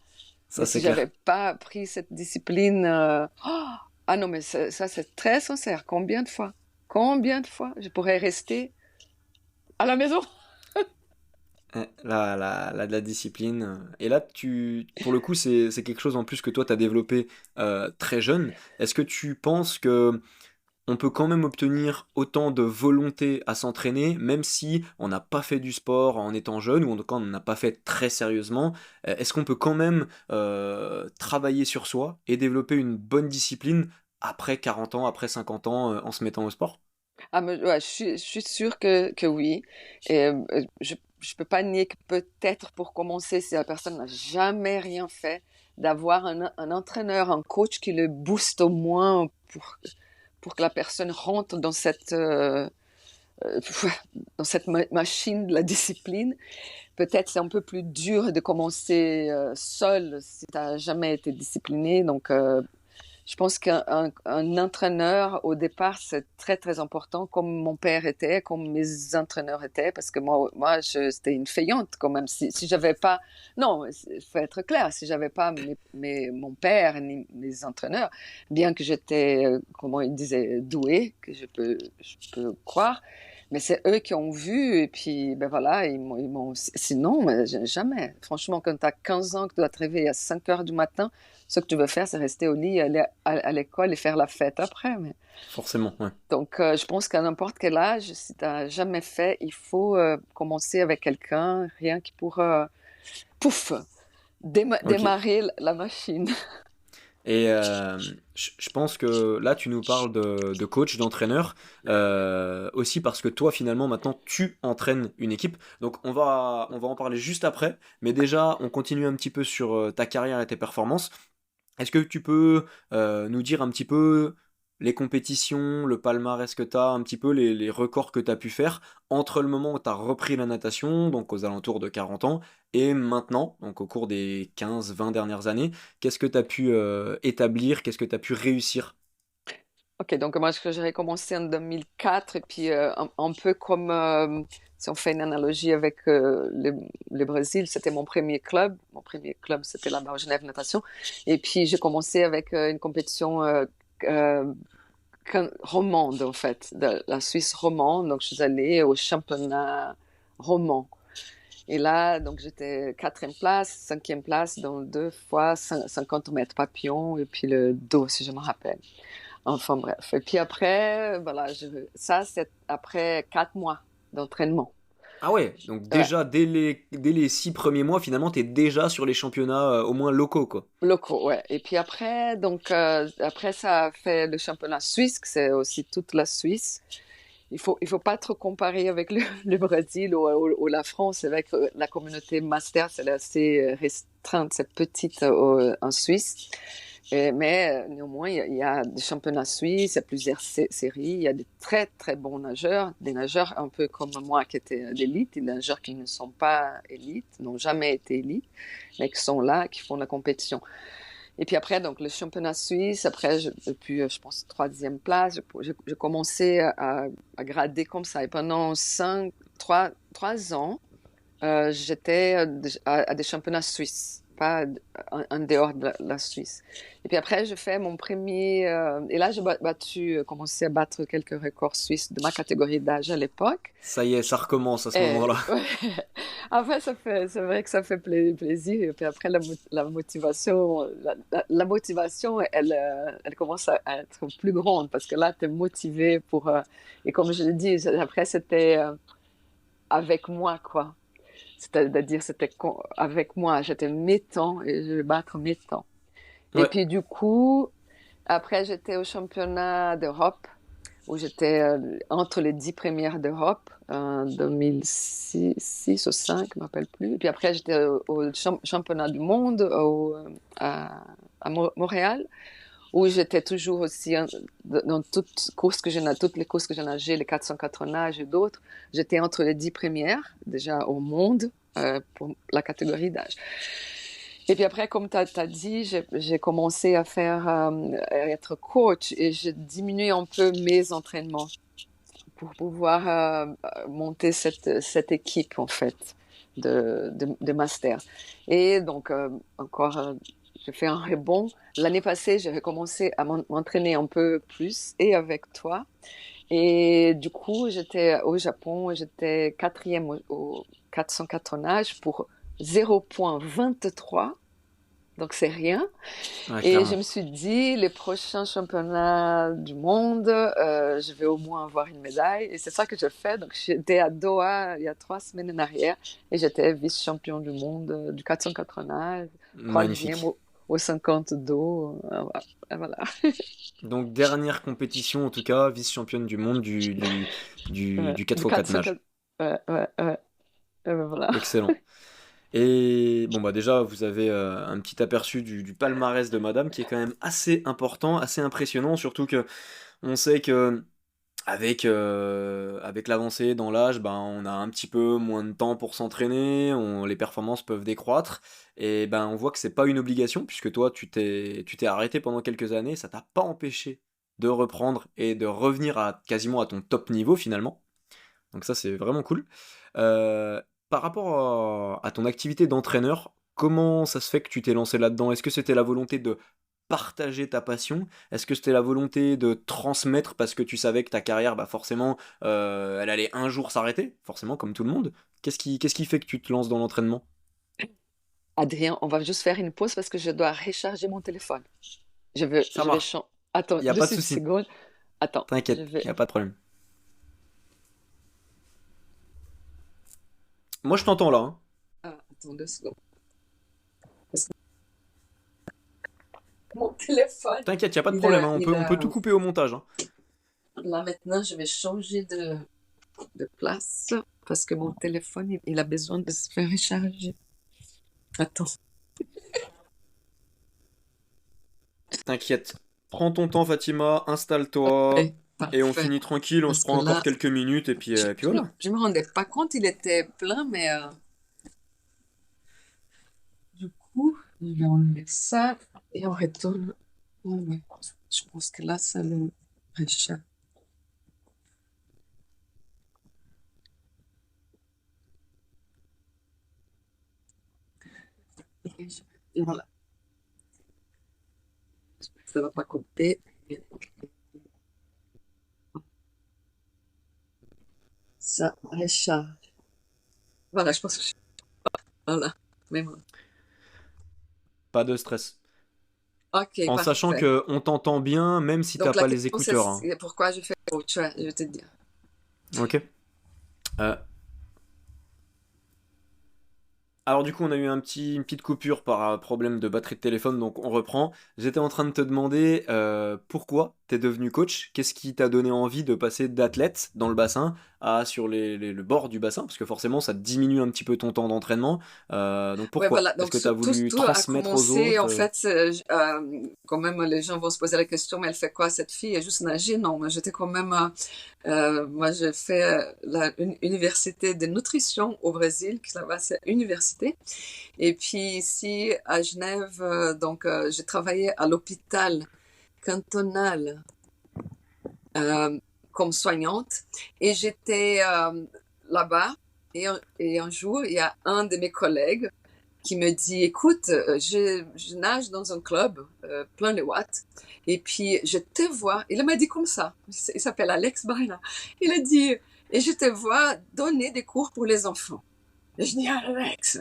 A: Ça,
B: Mais si
A: c'est clair.
B: j'avais pas appris cette discipline, ah non, mais ça c'est très sincère. Combien de fois je pourrais rester à la maison?
A: La discipline. Et là, pour le coup, c'est quelque chose en plus que toi, tu as développé très jeune. Est-ce que tu penses que on peut quand même obtenir autant de volonté à s'entraîner, même si on n'a pas fait du sport en étant jeune, ou en tout cas on n'en a pas fait très sérieusement? Est-ce qu'on peut quand même travailler sur soi et développer une bonne discipline après 40 ans, après 50 ans, en se mettant au sport?
B: Ah, mais, ouais, je suis sûre que oui. Et je peux pas nier que peut-être pour commencer, si la personne n'a jamais rien fait, d'avoir un entraîneur, un coach qui le booste au moins pour que la personne rentre euh, dans cette machine de la discipline. Peut-être c'est un peu plus dur de commencer seul si tu n'as jamais été discipliné. Donc, je pense qu'un entraîneur, au départ, c'est très, très important, comme mon père était, comme mes entraîneurs étaient, parce que moi c'était une feignante quand même. Si j'avais pas, non, il faut être clair, si j'avais pas mon père ni mes entraîneurs, bien que j'étais, comment il disait, douée, que je peux croire, mais c'est eux qui ont vu, et puis, ben voilà, sinon, mais jamais. Franchement, quand tu as 15 ans, que tu dois te réveiller à 5 heures du matin, ce que tu veux faire, c'est rester au lit, aller à l'école et faire la fête après.
A: Forcément, ouais.
B: Donc, je pense qu'à n'importe quel âge, si tu n'as jamais fait, il faut commencer avec quelqu'un, rien que pour, pouf,
A: Ok.
B: démarrer la machine.
A: Et je pense que là, tu nous parles de coach, d'entraîneur, aussi parce que toi, finalement, maintenant, tu entraînes une équipe. Donc, on va en parler juste après. Mais déjà, on continue un petit peu sur ta carrière et tes performances. Est-ce que tu peux nous dire un petit peu les compétitions, le palmarès que tu as, un petit peu les records que tu as pu faire entre le moment où tu as repris la natation, donc aux alentours de 40 ans, et maintenant, donc au cours des 15-20 dernières années, qu'est-ce que tu as pu établir, qu'est-ce que tu as pu réussir?
B: Ok, donc moi, j'ai recommencé en 2004, et puis un peu comme, si on fait une analogie avec le Brésil, c'était mon premier club. Mon premier club, c'était là-bas au Genève Natation. Et puis, j'ai commencé avec une compétition euh, romande, en fait, de la Suisse romande. Donc, je suis allée au championnat roman. Et là, donc, j'étais quatrième place, cinquième place dans 2 fois 50 mètres papillon, et puis le dos, si je me rappelle. Enfin bref. Et puis après, voilà, ça c'est après 4 mois d'entraînement.
A: Ah ouais, donc
B: Ouais,
A: déjà dès les 6 premiers mois, finalement, tu es déjà sur les championnats au moins locaux, quoi.
B: locaux, ouais. Et puis après, donc après ça a fait le championnat suisse, que c'est aussi toute la Suisse. il faut pas trop comparer avec le Brésil ou la France. C'est vrai que la communauté master, c'est assez restreinte, c'est petite en Suisse. Mais néanmoins, il y a des championnats suisses, il y a plusieurs séries, il y a des très très bons nageurs, des nageurs un peu comme moi qui étaient d'élite, des nageurs qui ne sont pas élites, n'ont jamais été élites, mais qui sont là, qui font la compétition. Et puis après, donc le championnat suisse, après, depuis, je pense, troisième place, j'ai commencé à grader comme ça. Et pendant 3 ans, j'étais à des championnats suisses, pas en dehors de la Suisse. Et puis après, je fais mon premier... et là, j'ai commencé à battre quelques records suisses de ma catégorie d'âge à l'époque.
A: Ça y est, ça recommence à ce
B: Et,
A: moment-là.
B: ouais. Après, c'est vrai que ça fait plaisir. Et puis après, la motivation, la motivation, elle commence à être plus grande parce que là, tu es motivé pour. Et comme je l'ai dit, après, c'était avec moi, quoi. C'est-à-dire, c'était avec moi. J'étais mes temps et je vais battre mes temps. Et
A: Ouais,
B: puis, du coup, après, j'étais au championnat d'Europe où j'étais entre les 10 premières d'Europe en 2006 ou 2005, je ne me rappelle plus. Et puis après, j'étais au championnat du monde à Montréal, où j'étais toujours aussi dans toutes les courses que j'ai nagées, les 404 nages et d'autres. J'étais entre les 10 premières, déjà au monde, pour la catégorie d'âge. Et puis après, comme tu as dit, j'ai commencé à à être coach et j'ai diminué un peu mes entraînements pour pouvoir monter cette équipe, en fait, de master. Et donc, encore, j'ai fait un rebond. L'année passée, j'ai recommencé à m'entraîner un peu plus et avec toi. Et du coup, j'étais au Japon, j'étais quatrième au 404 nages pour 0,23. Donc, c'est rien.
A: ouais,
B: Et je
A: clairement.
B: me suis dit, les prochains championnats du monde, je vais au moins avoir une médaille. Et c'est ça que je fais. Donc, j'étais à Doha il y a 3 semaines en arrière et j'étais vice-champion du monde du 480, troisième
A: Magnifique.
B: au 50 dos. Voilà.
A: Donc, dernière compétition, en tout cas, vice-championne du monde
B: Ouais,
A: du
B: du
A: 4x4 nage.
B: 404. Ouais, ouais, ouais. Voilà.
A: Excellent. Et bon, bah déjà, vous avez un petit aperçu du palmarès de Madame qui est quand même assez important, assez impressionnant, surtout que on sait que avec l'avancée dans l'âge, ben, on a un petit peu moins de temps pour s'entraîner, les performances peuvent décroître, et ben, on voit que c'est pas une obligation, puisque toi, tu t'es arrêté pendant quelques années, ça t'a pas empêché de reprendre et de revenir quasiment à ton top niveau finalement. Donc ça, c'est vraiment cool. Par rapport à ton activité d'entraîneur, comment ça se fait que tu t'es lancé là-dedans? Est-ce que c'était la volonté de partager ta passion? Est-ce que c'était la volonté de transmettre parce que tu savais que ta carrière, bah forcément, elle allait un jour s'arrêter, forcément, comme tout le monde? Qu'est-ce qui fait que tu te lances dans l'entraînement?
B: Adrien, on va juste faire une pause parce que je dois recharger mon téléphone.
A: Ça
B: Je vais
A: marche,
B: Attends,
A: il n'y a pas de
B: juste une
A: souci.
B: seconde. Attends, je
A: T'inquiète, il
B: vais.
A: n'y a pas de problème. Moi, je t'entends là, hein.
B: Ah, attends 2 secondes. Parce que mon téléphone,
A: T'inquiète, il n'y a pas de problème, hein. On peut tout couper au montage, hein.
B: là maintenant, je vais changer de place parce que mon téléphone, il a besoin de se faire recharger. Attends.
A: T'inquiète. Prends ton temps, Fatima, installe-toi, et on
B: Parfait.
A: finit tranquille, on se
B: Parce que
A: prend encore
B: là,
A: quelques minutes, et puis voilà.
B: je me rendais pas compte, il était plein, mais du coup, je vais enlever ça et on retourne. Ah ouais. Je pense que là, ça le recharge. Et voilà. Ça va pas couper. Ça recharge. Voilà, je pense que voilà. Mais voilà.
A: Pas de stress.
B: Ok,
A: En sachant
B: parfait.
A: que on t'entend bien, même si t'as
B: Donc la
A: pas les
B: question,
A: écouteurs, hein.
B: c'est pourquoi je fais autre chose, je vais te dire.
A: Ok? Euh, Alors du coup, on a eu une petite coupure par un problème de batterie de téléphone, donc on reprend. J'étais en train de te demander pourquoi t'es devenu coach, qu'est-ce qui t'a donné envie de passer d'athlète dans le bassin à sur le bord du bassin, parce que forcément ça diminue un petit peu ton temps d'entraînement. Donc
B: Ouais,
A: pourquoi?
B: voilà.
A: Est-ce
B: Donc,
A: que t'as voulu
B: tout a
A: transmettre aux
B: commencé, en
A: autres?
B: fait, quand même, les gens vont se poser la question, mais elle fait quoi, cette fille? Elle juste nager? Non, moi, j'étais quand même, moi, j'ai fait une université de nutrition au Brésil, qui là-bas, c'est université. Et puis, ici, à Genève, j'ai travaillé à l'hôpital cantonal, comme soignante. Et j'étais, là-bas. Et un jour, il y a un de mes collègues qui me dit, écoute, je nage dans un club, plein les watts, et puis je te vois, il m'a dit comme ça, il s'appelle Alex Barina, il a dit, et je te vois donner des cours pour les enfants. Et je dis, Alex,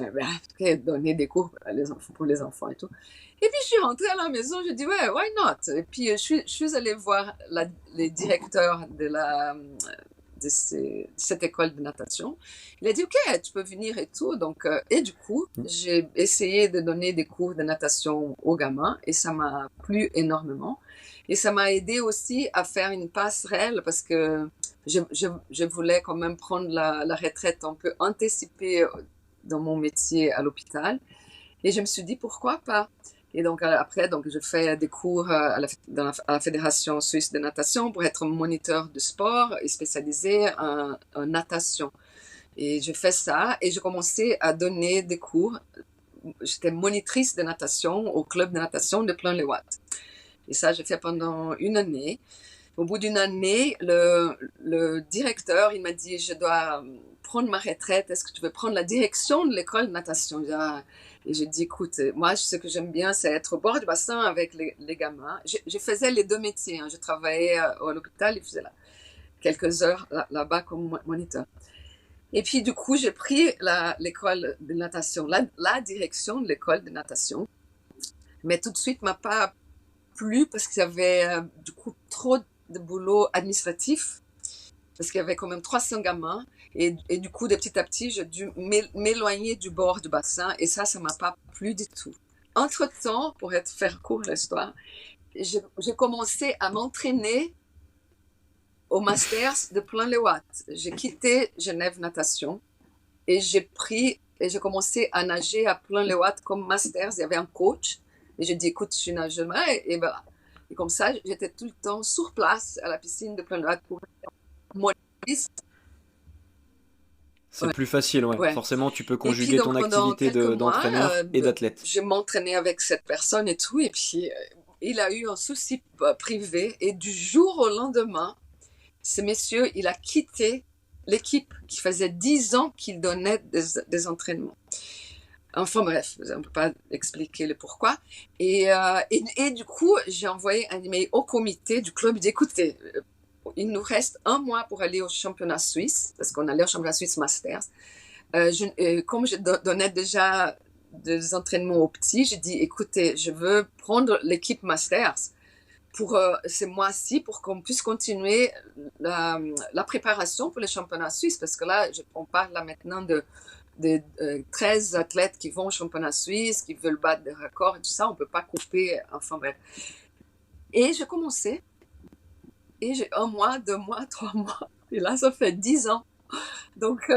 B: donner des cours pour les enfants et tout. Et puis je suis rentrée à la maison, je dis, ouais, why not? Et puis je suis allée voir les directeurs de cette école de natation. Il a dit, OK, tu peux venir et tout. Donc, et du coup, j'ai essayé de donner des cours de natation aux gamins et ça m'a plu énormément. Et ça m'a aidé aussi à faire une passerelle parce que je voulais quand même prendre la retraite un peu anticipée dans mon métier à l'hôpital. Et je me suis dit, pourquoi pas? Et donc après, donc je fais des cours à la Fédération suisse de natation pour être moniteur de sport et spécialisé en natation. Et je fais ça et j'ai commencé à donner des cours. J'étais monitrice de natation au club de natation de Plain-les-Ouates. Et ça, j'ai fait pendant une année. Au bout d'une année, le directeur, il m'a dit, je dois prendre ma retraite. Est-ce que tu veux prendre la direction de l'école de natation? Et j'ai dit, écoute, moi, ce que j'aime bien, c'est être au bord du bassin avec les gamins. Je faisais les deux métiers. Hein. Je travaillais à l'hôpital et je faisais quelques heures là-bas comme moniteur. Et puis, du coup, j'ai pris l'école de natation, la direction de l'école de natation. Mais tout de suite, m'a pas plu parce qu'il y avait du coup trop de boulot administratif parce qu'il y avait quand même 300 gamins et du coup de petit à petit j'ai dû m'éloigner du bord du bassin et ça m'a pas plu du tout. Entre-temps, pour faire court l'histoire, j'ai commencé à m'entraîner au Masters de Plain-les-Ouates. J'ai quitté Genève Natation et j'ai commencé à nager à Plain-les-Ouates comme Masters. Il y avait un coach et j'ai dit écoute, je suis nageuse et ben et comme ça, j'étais tout le temps sur place à la piscine de Plain-les-Ouates pour mon fils.
A: C'est
B: Ouais,
A: plus facile, ouais.
B: ouais.
A: Forcément, tu peux
B: Et puis
A: conjuguer ton
B: donc pendant
A: activité
B: quelques mois,
A: d'entraîneur et d'athlète.
B: je m'entraînais avec cette personne et tout. Et puis il a eu un souci privé et du jour au lendemain, ce monsieur, il a quitté l'équipe qui faisait 10 ans qu'il donnait des entraînements. Enfin bref, on ne peut pas expliquer le pourquoi. Et du coup, j'ai envoyé un email au comité du club. Il dit, écoutez, il nous reste un mois pour aller au championnat suisse, parce qu'on allait au championnat suisse Masters. Comme je donnais déjà des entraînements aux petits, j'ai dit, écoutez, je veux prendre l'équipe Masters pour ces mois-ci pour qu'on puisse continuer la préparation pour les championnats suisses, parce que là, on parle là maintenant de 13 athlètes qui vont au championnat suisse, qui veulent battre des records et tout ça, on ne peut pas couper, enfin bref. Et j'ai commencé, et j'ai 1 mois, 2 mois, 3 mois, et là ça fait 10 ans. Donc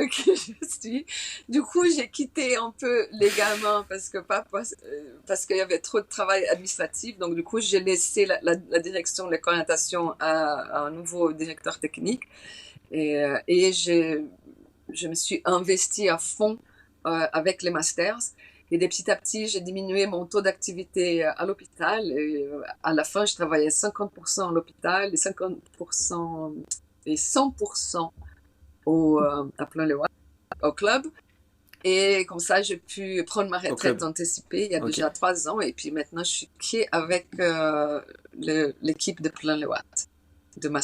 B: du coup j'ai quitté un peu les gamins parce qu'il y avait trop de travail administratif, donc du coup j'ai laissé la direction de l'école de natation à un nouveau directeur technique, et je me suis investie à fond avec les masters. Et de petit à petit, j'ai diminué mon taux d'activité à l'hôpital. Et à la fin, je travaillais 50% à l'hôpital et 50% et 100% à Plain-les-Ouates, au club. Et comme ça, j'ai pu prendre ma
A: Au
B: retraite
A: club.
B: anticipée il y a
A: Ok.
B: déjà 3 ans. Et puis maintenant, je suis qui avec l'équipe de Plain-les-Ouates, de ma.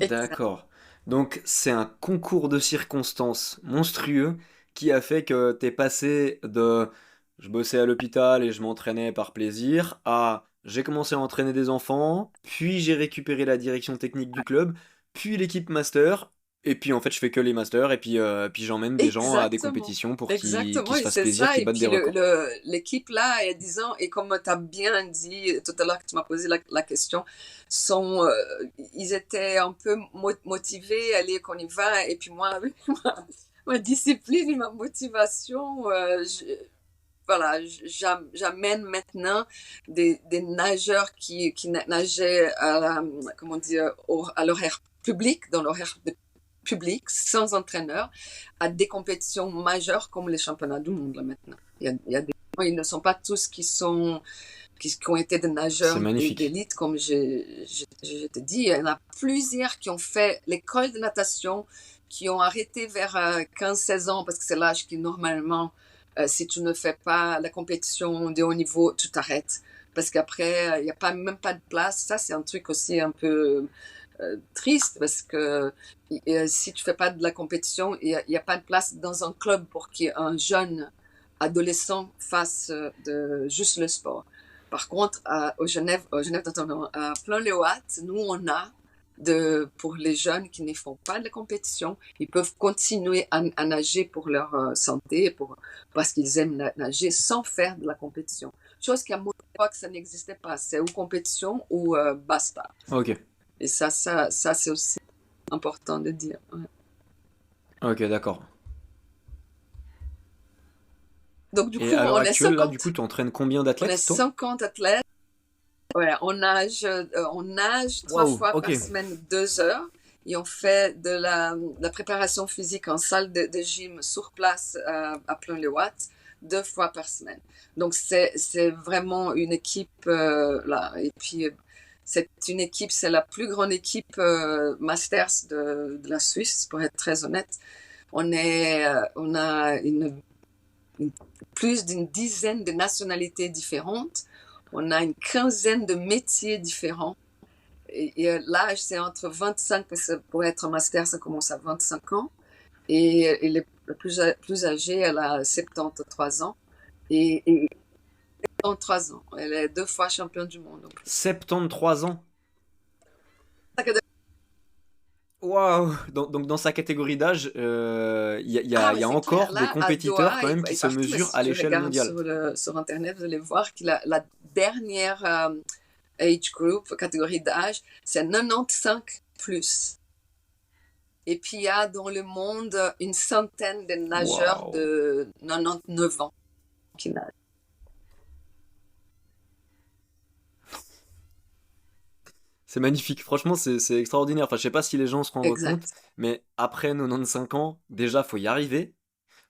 B: Exact.
A: D'accord. Donc c'est un concours de circonstances monstrueux qui a fait que t'es passé de je bossais à l'hôpital et je m'entraînais par plaisir à j'ai commencé à entraîner des enfants, puis j'ai récupéré la direction technique du club, puis l'équipe master, Et puis en fait, je fais que les masters et puis j'emmène des gens à des
B: Exactement.
A: compétitions pour
B: Exactement,
A: qu'ils se
B: et
A: fassent
B: c'est
A: plaisir,
B: ça.
A: qu'ils
B: Et
A: battent
B: puis
A: des records.
B: l'équipe là, et disons, et comme tu as bien dit tout à l'heure que tu m'as posé la question, sont, ils étaient un peu motivés, allez, qu'on y va. Et puis moi, avec ma discipline et ma motivation, voilà, j'amène maintenant des nageurs qui nageaient comment dire, à l'horaire public, dans l'horaire public, sans entraîneur, à des compétitions majeures comme les championnats du monde là maintenant. Il y a ils ne sont pas tous qui ont été des
A: C'est
B: nageurs
A: magnifique.
B: d'élite, comme je te dis. Il y en a plusieurs qui ont fait l'école de natation, qui ont arrêté vers 15-16 ans, parce que c'est l'âge qui, normalement, si tu ne fais pas la compétition de haut niveau, tu t'arrêtes. Parce qu'après, il n'y a même pas de place. Ça, c'est un truc aussi un peu triste, parce que si tu fais pas de la compétition, il y a pas de place dans un club pour qu'un jeune adolescent fasse juste le sport. Par contre, au Genève, à Plan-les-Ouates, nous, on a pour les jeunes qui ne font pas de compétition, ils peuvent continuer à nager pour leur santé, parce qu'ils aiment nager sans faire de la compétition. Chose qu'à mon époque, ça n'existait pas. C'est ou compétition ou basta.
A: Ok.
B: Et ça c'est aussi important de dire. Ouais.
A: Ok, d'accord.
B: Donc, du
A: Et
B: coup,
A: à l'heure actuelle, là, du coup, tu entraînes combien
B: on est
A: d'athlètes, toi?
B: 50 athlètes. Ouais, on nage 3 fois
A: Waouh, ok.
B: par semaine, 2 heures. Et on fait de la préparation physique en salle de gym sur place à Plain-les-Ouates 2 fois par semaine. Donc, c'est vraiment une équipe là. Et puis, c'est une équipe, c'est la plus grande équipe Masters de la Suisse, pour être très honnête. On a plus d'une dizaine de nationalités différentes. On a une quinzaine de métiers différents. Et l'âge, c'est entre 25, parce que pour être un master, ça commence à 25 ans. Et le plus âgée, elle a 73 ans. Et 73 ans. Elle est 2 fois championne du monde en plus.
A: 73 ans. Waouh! Donc dans sa catégorie d'âge,
B: Ah,
A: il
B: mais
A: y a
B: c'est clair.
A: encore des
B: Là, à
A: compétiteurs
B: Doha
A: quand même qui
B: et
A: se
B: partout, mais
A: mesurent
B: si
A: à
B: tu
A: l'échelle
B: regardes
A: mondiale.
B: sur Internet, vous allez voir que la dernière age group, catégorie d'âge, c'est 95 plus. Et puis il y a dans le monde une centaine de nageurs
A: Waouh!
B: de 99 ans qui nagent.
A: C'est magnifique. Franchement, c'est extraordinaire. Enfin, je sais pas si les gens se rendent compte,
B: Exact.
A: mais après 95 ans, déjà, faut y arriver.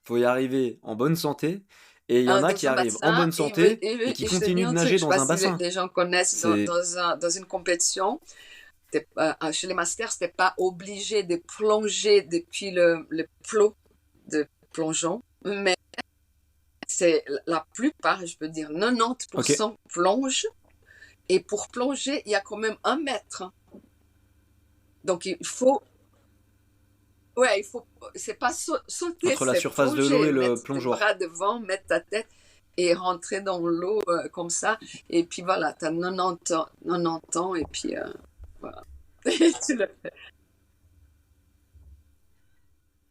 A: Faut y arriver en bonne santé. Et il y en a
B: Dans
A: qui
B: un
A: arrivent en
B: bassin,
A: bonne santé et qui
B: et je te dis
A: continuent de
B: un truc,
A: nager
B: je sais
A: dans
B: pas
A: un
B: si
A: bassin.
B: les gens connaissent
A: C'est...
B: dans une compétition, chez les masters, t'es pas obligé de plonger depuis le plot de plongeon, mais c'est la plupart, je peux dire
A: Ok.
B: 90% plongent, et pour plonger, il y a quand même 1 mètre. Donc il faut, ouais, c'est pas sauter,
A: Entre la
B: c'est
A: surface de l'eau
B: plonger,
A: et le
B: mettre tes bras
A: plongeoir.
B: devant, mettre ta tête et rentrer dans l'eau comme ça. Et puis voilà, t'as 90 ans et puis voilà. Tu le fais.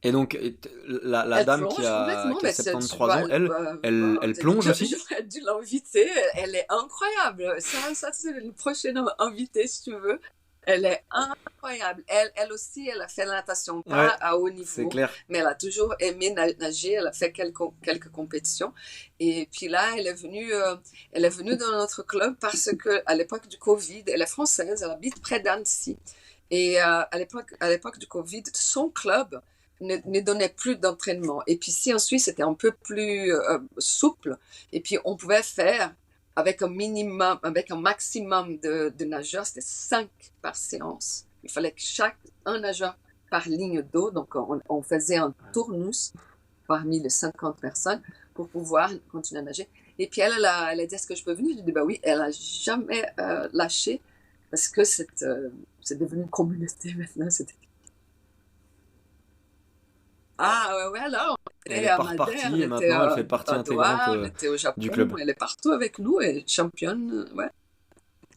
A: Et donc, la
B: Elle
A: dame
B: plonge complètement,
A: qui a
B: mais tu vas,
A: 70 ans, elle plonge aussi?
B: j'aurais dû l'inviter. Elle est incroyable. Ça c'est le prochain invité si tu veux. Elle est incroyable. Elle aussi, elle a fait la natation, pas
A: Ouais,
B: à haut
A: c'est
B: niveau,
A: clair.
B: mais elle a toujours aimé nager. Elle a fait quelques compétitions. Et puis là, elle est venue dans notre club parce que à l'époque du Covid, elle est française, elle habite près d'Annecy. Et à l'époque du Covid, son club ne donnait plus d'entraînement. Et puis si en Suisse, c'était un peu plus souple. Et puis on pouvait faire avec un maximum de nageurs, c'était 5 par séance. Il fallait que un nageur par ligne d'eau, donc on faisait un tournus parmi les 50 personnes pour pouvoir continuer à nager. Et puis elle a dit, est-ce que je peux venir? J'ai dit, bah oui, elle a jamais lâché parce que c'est devenu une communauté maintenant. Ah ouais, ouais, là, on
A: Elle
B: était
A: est
B: à
A: pas
B: Madère,
A: repartie
B: on
A: et
B: était
A: maintenant elle fait partie
B: à
A: intégrante
B: Doha, on était au
A: du
B: Japon,
A: club.
B: elle est partout avec nous et championne, ouais.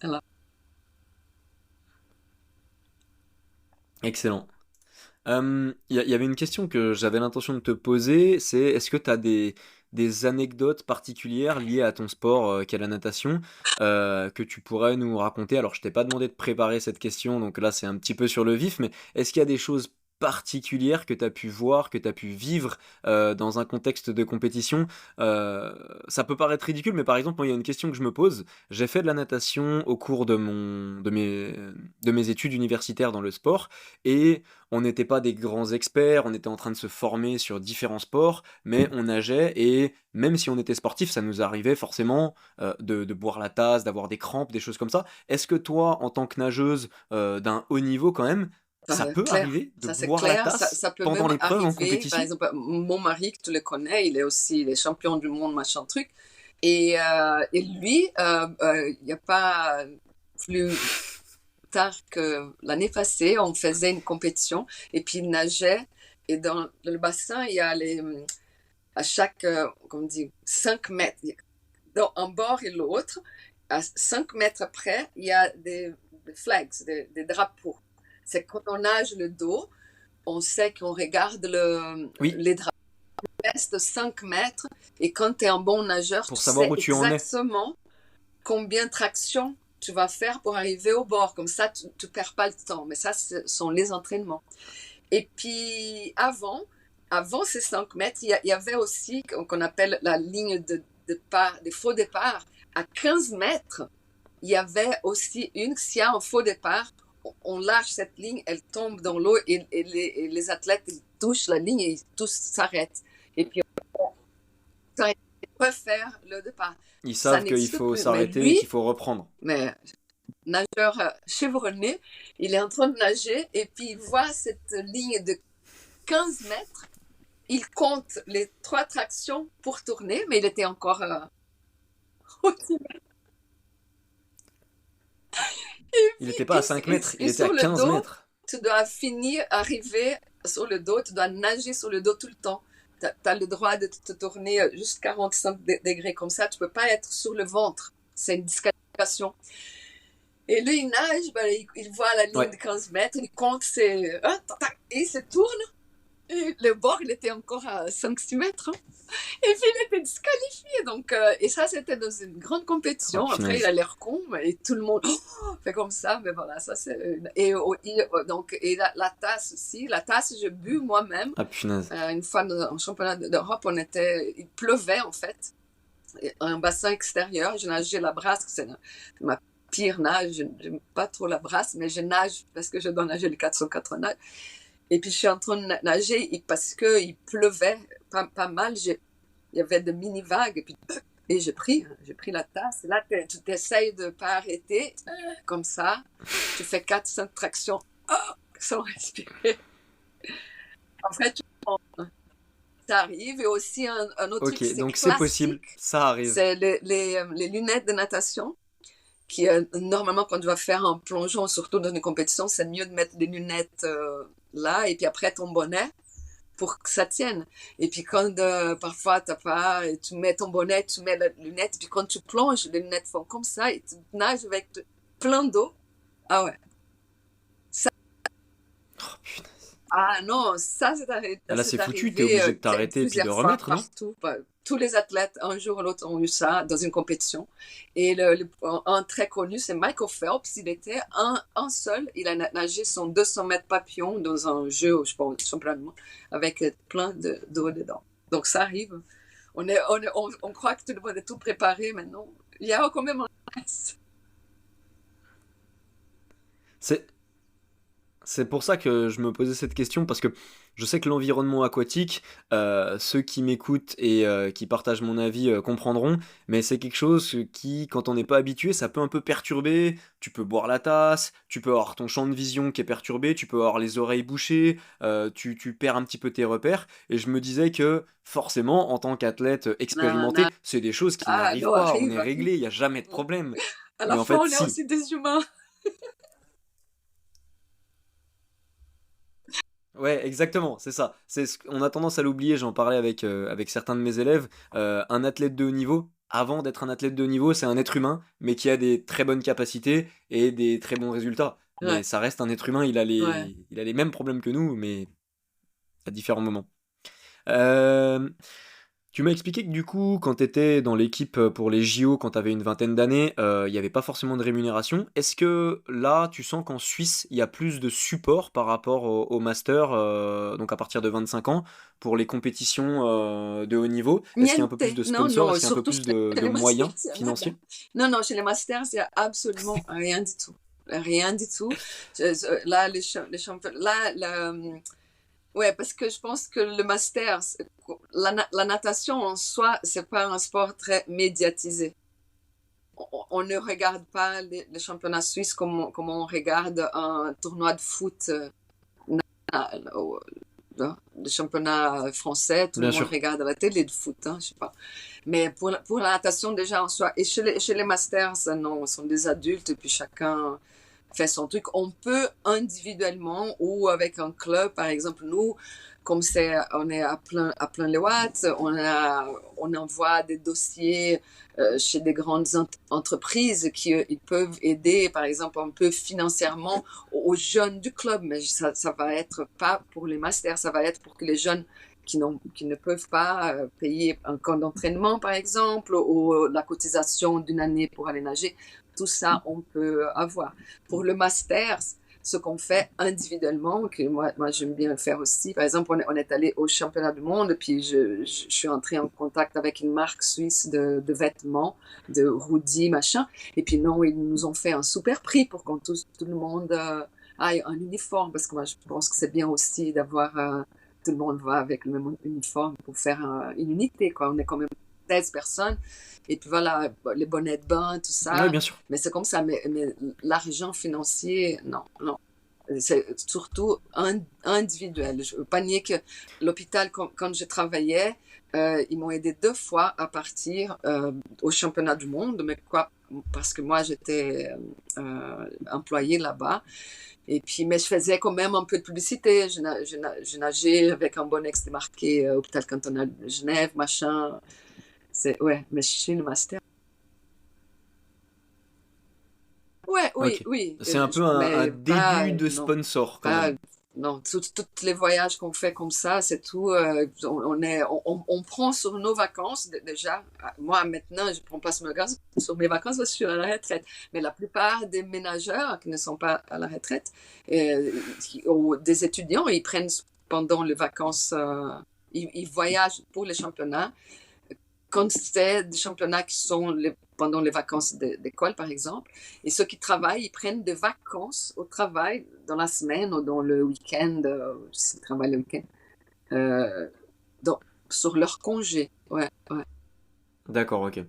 B: Elle a-
A: Excellent. Il y avait une question que j'avais l'intention de te poser, c'est est-ce que tu as des anecdotes particulières liées à ton sport, qu'est la natation, que tu pourrais nous raconter? Alors, je t'ai pas demandé de préparer cette question, donc là, c'est un petit peu sur le vif, mais est-ce qu'il y a des choses particulières que tu as pu voir, que tu as pu vivre dans un contexte de compétition? Euh, Ça peut paraître ridicule, mais par exemple, moi, il y a une question que je me pose. J'ai fait de la natation au cours de mes études universitaires dans le sport, et on n'était pas des grands experts, on était en train de se former sur différents sports, mais on nageait et même si on était sportif, ça nous arrivait forcément de boire la tasse, d'avoir des crampes, des choses comme ça. Est-ce que toi, en tant que nageuse d'un haut niveau quand même, ça peut
B: Clair,
A: arriver de
B: ça c'est
A: boire la
B: clair,
A: tasse
B: ça peut
A: pendant
B: même
A: l'épreuve en
B: arriver. Par
A: compétition?
B: exemple, mon mari, que tu le connais, il est champion du monde, machin truc. Et lui, il n'y a pas plus tard que l'année passée, on faisait une compétition et puis il nageait. Et dans le bassin, il y a à chaque, comment on dit, 5 mètres, dans un bord et l'autre, à 5 mètres près, il y a des flags, des drapeaux. C'est quand on nage le dos, on sait qu'on regarde
A: Oui,
B: les drapeaux de 5 mètres et quand tu es un bon nageur,
A: pour
B: tu
A: savoir
B: sais
A: où tu en es.
B: exactement combien de tractions tu vas faire pour arriver au bord. Comme ça, tu ne perds pas le temps. Mais ça, ce sont les entraînements. Et puis, avant ces 5 mètres, il y avait aussi qu'on appelle la ligne de départ, des faux départs. À 15 mètres, il y avait aussi s'il y a un faux départ, on lâche cette ligne, elle tombe dans l'eau et les athlètes ils touchent la ligne et tous s'arrêtent. Et puis, on refaire le départ.
A: Ils
B: Ça
A: savent qu'il
B: n'existe
A: faut
B: plus. Mais
A: s'arrêter et
B: lui,
A: qu'il faut reprendre.
B: mais nageur chevronné, il est en train de nager et puis il voit cette ligne de 15 mètres. Il compte les 3 tractions pour tourner, mais il était encore
A: Il n'était pas à 5 mètres, il
B: et
A: était à
B: sur le
A: 15
B: dos,
A: mètres.
B: tu dois finir, arriver sur le dos, tu dois nager sur le dos tout le temps. Tu as le droit de te tourner juste 45 degrés comme ça, tu peux pas être sur le ventre. C'est une disqualification. Et lui, il nage, ben, il voit la ligne
A: Ouais.
B: de 15 mètres, il compte ses... et il se tourne. Et le bord, il était encore à 5-6 mètres. Hein. Et puis, il était disqualifié. Donc, et ça, c'était dans une grande
A: Oh
B: compétition. Après, il
A: punaise.
B: a l'air con, et tout le monde fait comme ça. Mais voilà, ça, c'est... Donc, et la tasse aussi. La tasse, j'ai bu moi-même.
A: Ah punaise.
B: Une fois, en championnat d'Europe, il pleuvait, en fait. Un bassin extérieur. Je nageais la brasse, c'est ma pire nage. Je n'aime pas trop la brasse, mais je nage parce que je dois nager les 404 nages. Et puis je suis en train de nager parce qu'il pleuvait pas mal. Il y avait de mini-vagues. Et j'ai pris la tasse. Et là, tu essayes de ne pas arrêter. Comme ça, tu fais 4-5 tractions sans respirer. En fait, ça arrive. Et aussi, un autre truc,
A: Ok,
B: c'est
A: donc c'est possible,
B: classique.
A: ça arrive.
B: C'est les lunettes de natation. Qui normalement quand tu vas faire un plongeon, surtout dans une compétition, c'est mieux de mettre des lunettes là et puis après ton bonnet pour que ça tienne. Et puis quand parfois t'as pas, tu mets ton bonnet, tu mets la lunette, et puis quand tu plonges, les lunettes font comme ça et tu nages avec plein d'eau. Ah ouais. Ça,
A: Oh punaise.
B: ah non, ça
A: Ah, là, c'est
B: c'est
A: foutu, t'es
B: arrivé
A: obligé de t'arrêter et puis de
B: plusieurs fois
A: remettre, non?
B: partout. Tous les athlètes, un jour ou l'autre, ont eu ça dans une compétition. Et un très connu, c'est Michael Phelps. Il était un seul. Il a nagé son 200 mètres papillon dans un jeu, je pense, championnat du monde, avec plein d'eau dedans. Donc ça arrive. On croit que tout le monde est tout préparé maintenant. Il y a quand même un reste.
A: C'est, C'est pour ça que je me posais cette question, parce que je sais que l'environnement aquatique, ceux qui m'écoutent et qui partagent mon avis comprendront, mais c'est quelque chose qui, quand on n'est pas habitué, ça peut un peu perturber. Tu peux boire la tasse, tu peux avoir ton champ de vision qui est perturbé, tu peux avoir les oreilles bouchées, tu perds un petit peu tes repères. Et je me disais que forcément, en tant qu'athlète
B: Non, non.
A: expérimenté, c'est des choses qui
B: Ah,
A: n'arrivent
B: non,
A: pas, on
B: arrive,
A: est
B: arrive.
A: réglé, il n'y a jamais de problème.
B: À
A: Mais
B: la
A: en
B: fin,
A: fait,
B: on est
A: si.
B: aussi des humains.
A: Ouais, exactement, c'est ça. On a tendance à l'oublier, j'en parlais avec certains de mes élèves. Un athlète de haut niveau, avant d'être un athlète de haut niveau, c'est un être humain, mais qui a des très bonnes capacités et des très bons résultats. mais
B: Ouais,
A: ça reste un être humain,
B: ouais.
A: il a les mêmes problèmes que nous, mais à différents moments. Euh, Tu m'as expliqué que du coup, quand tu étais dans l'équipe pour les JO, quand tu avais une vingtaine d'années, il n'y avait pas forcément de rémunération. Est-ce que là, tu sens qu'en Suisse, il y a plus de support par rapport au master, donc à partir de 25 ans, pour les compétitions de haut niveau? Est-ce qu'il y a un peu plus
B: Niente.
A: de
B: Non,
A: sponsors?
B: non,
A: Est-ce qu'il y a un peu
B: surtout
A: plus
B: chez
A: de
B: les masters,
A: moyens
B: il n'y a rien.
A: financiers?
B: Non, non, chez les masters, il n'y a absolument rien du tout. Rien du tout. Là, les champions, là, ouais, parce que je pense que le master, la natation en soi, c'est pas un sport très médiatisé. On ne regarde pas les championnats suisses comme on regarde un tournoi de foot, le championnat français. Tout le
A: Bien
B: monde
A: sûr.
B: regarde à la télé de foot, hein, je sais pas. Mais pour la natation, déjà en soi, et chez les masters, non, ce sont des adultes, et puis chacun fait son truc. On peut individuellement ou avec un club, par exemple, nous, comme on est à plein les watts, on envoie des dossiers chez des grandes entreprises qui ils peuvent aider, par exemple, un peu financièrement aux jeunes du club, mais ça va être pas pour les masters, ça va être pour que les jeunes qui ne peuvent pas payer un camp d'entraînement, par exemple, ou la cotisation d'une année pour aller nager. Tout ça, on peut avoir. Pour le master, ce qu'on fait individuellement, que moi j'aime bien le faire aussi. Par exemple, on est allé au championnat du monde, puis je suis entrée en contact avec une marque suisse de vêtements, de hoodies, machin. Et puis non, ils nous ont fait un super prix pour qu'on tout le monde aille un uniforme, parce que moi je pense que c'est bien aussi d'avoir tout le monde va avec le même uniforme pour faire une unité, quoi. On est quand même 16 personnes. Et puis voilà, les bonnets de bain, tout
A: Oui,
B: ça.
A: bien sûr.
B: Mais c'est comme ça. Mais l'argent financier, non, non. C'est surtout individuel. Je veux pas nier que l'hôpital, quand je travaillais, ils m'ont aidé 2 fois à partir au championnat du monde. Mais quoi? Parce que moi, j'étais employée là-bas. Et puis, mais je faisais quand même un peu de publicité. Je nageais avec un bonnet qui marqué Hôpital cantonal de Genève, machin. Ouais, mais je suis le master. Ouais, oui,
A: Ok.
B: oui,
A: C'est un peu un
B: mais
A: début
B: pas,
A: de
B: non,
A: sponsor quand
B: pas,
A: même.
B: non, tous les voyages qu'on fait comme ça, c'est tout, on prend sur nos vacances, déjà. Moi, maintenant, je prends pas sur mes vacances parce que je suis à la retraite. Mais la plupart des ménageurs qui ne sont pas à la retraite, ou des étudiants, ils prennent pendant les vacances, ils voyagent pour les championnats quand c'est des championnats qui sont pendant les vacances d'école, par exemple. Et ceux qui travaillent, ils prennent des vacances au travail dans la semaine ou dans le week-end, s'ils travaillent le week-end, euh, donc, sur leur congé. Ouais, ouais.
A: D'accord, ok.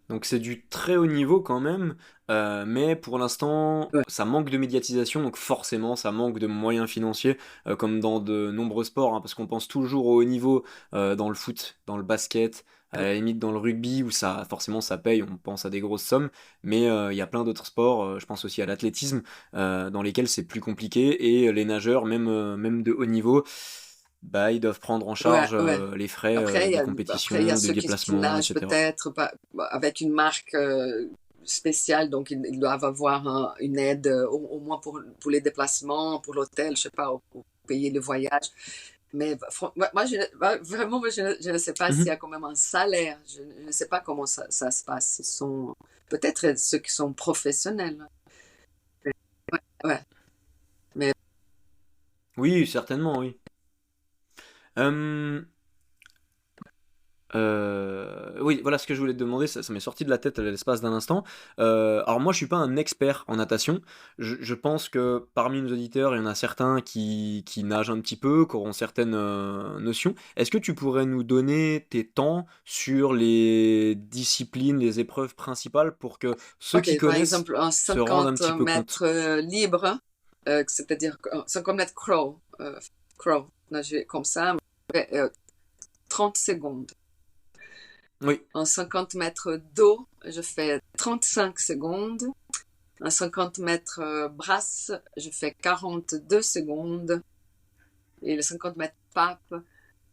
A: Donc c'est du très haut niveau quand même, mais pour l'instant
B: Ouais.
A: ça manque de médiatisation, donc forcément ça manque de moyens financiers, comme dans de nombreux sports, hein, parce qu'on pense toujours au haut niveau dans le foot, dans le basket, à la limite dans le rugby, où ça forcément ça paye, on pense à des grosses sommes, mais il y a plein d'autres sports, je pense aussi à l'athlétisme, dans lesquels c'est plus compliqué, et les nageurs, même de haut niveau, bah, ils doivent prendre en
B: Ouais,
A: charge
B: ouais.
A: les frais
B: Après,
A: des
B: il y a
A: compétitions, des
B: ceux qui
A: déplacements,
B: nagent
A: etc.
B: peut-être avec une marque spéciale, donc ils doivent avoir une aide au moins pour les déplacements, pour l'hôtel, je sais pas, pour payer le voyage. Mais moi, vraiment, je ne sais pas s'il y
A: Mhm.
B: a quand même un salaire. Je ne sais pas comment ça se passe. Ils sont peut-être ceux qui sont professionnels. Ouais, ouais. Mais
A: Oui, certainement, oui. Euh, oui, voilà ce que je voulais te demander, ça m'est sorti de la tête à l'espace d'un instant. Alors moi, je suis pas un expert en natation. Je pense que parmi nos auditeurs, il y en a certains qui nagent un petit peu, qui auront certaines notions. Est-ce que tu pourrais nous donner tes temps sur les disciplines, les épreuves principales pour que ceux qui
B: ok, par
A: connaissent
B: exemple, un
A: se rendent un
B: 50
A: petit peu compte?
B: mètres libre, c'est-à-dire 50 mètres crawl, nager comme ça, 30 secondes.
A: Oui,
B: En 50 mètres d'eau, je fais 35 secondes. En 50 mètres brasse, je fais 42 secondes. Et les 50 mètres pape,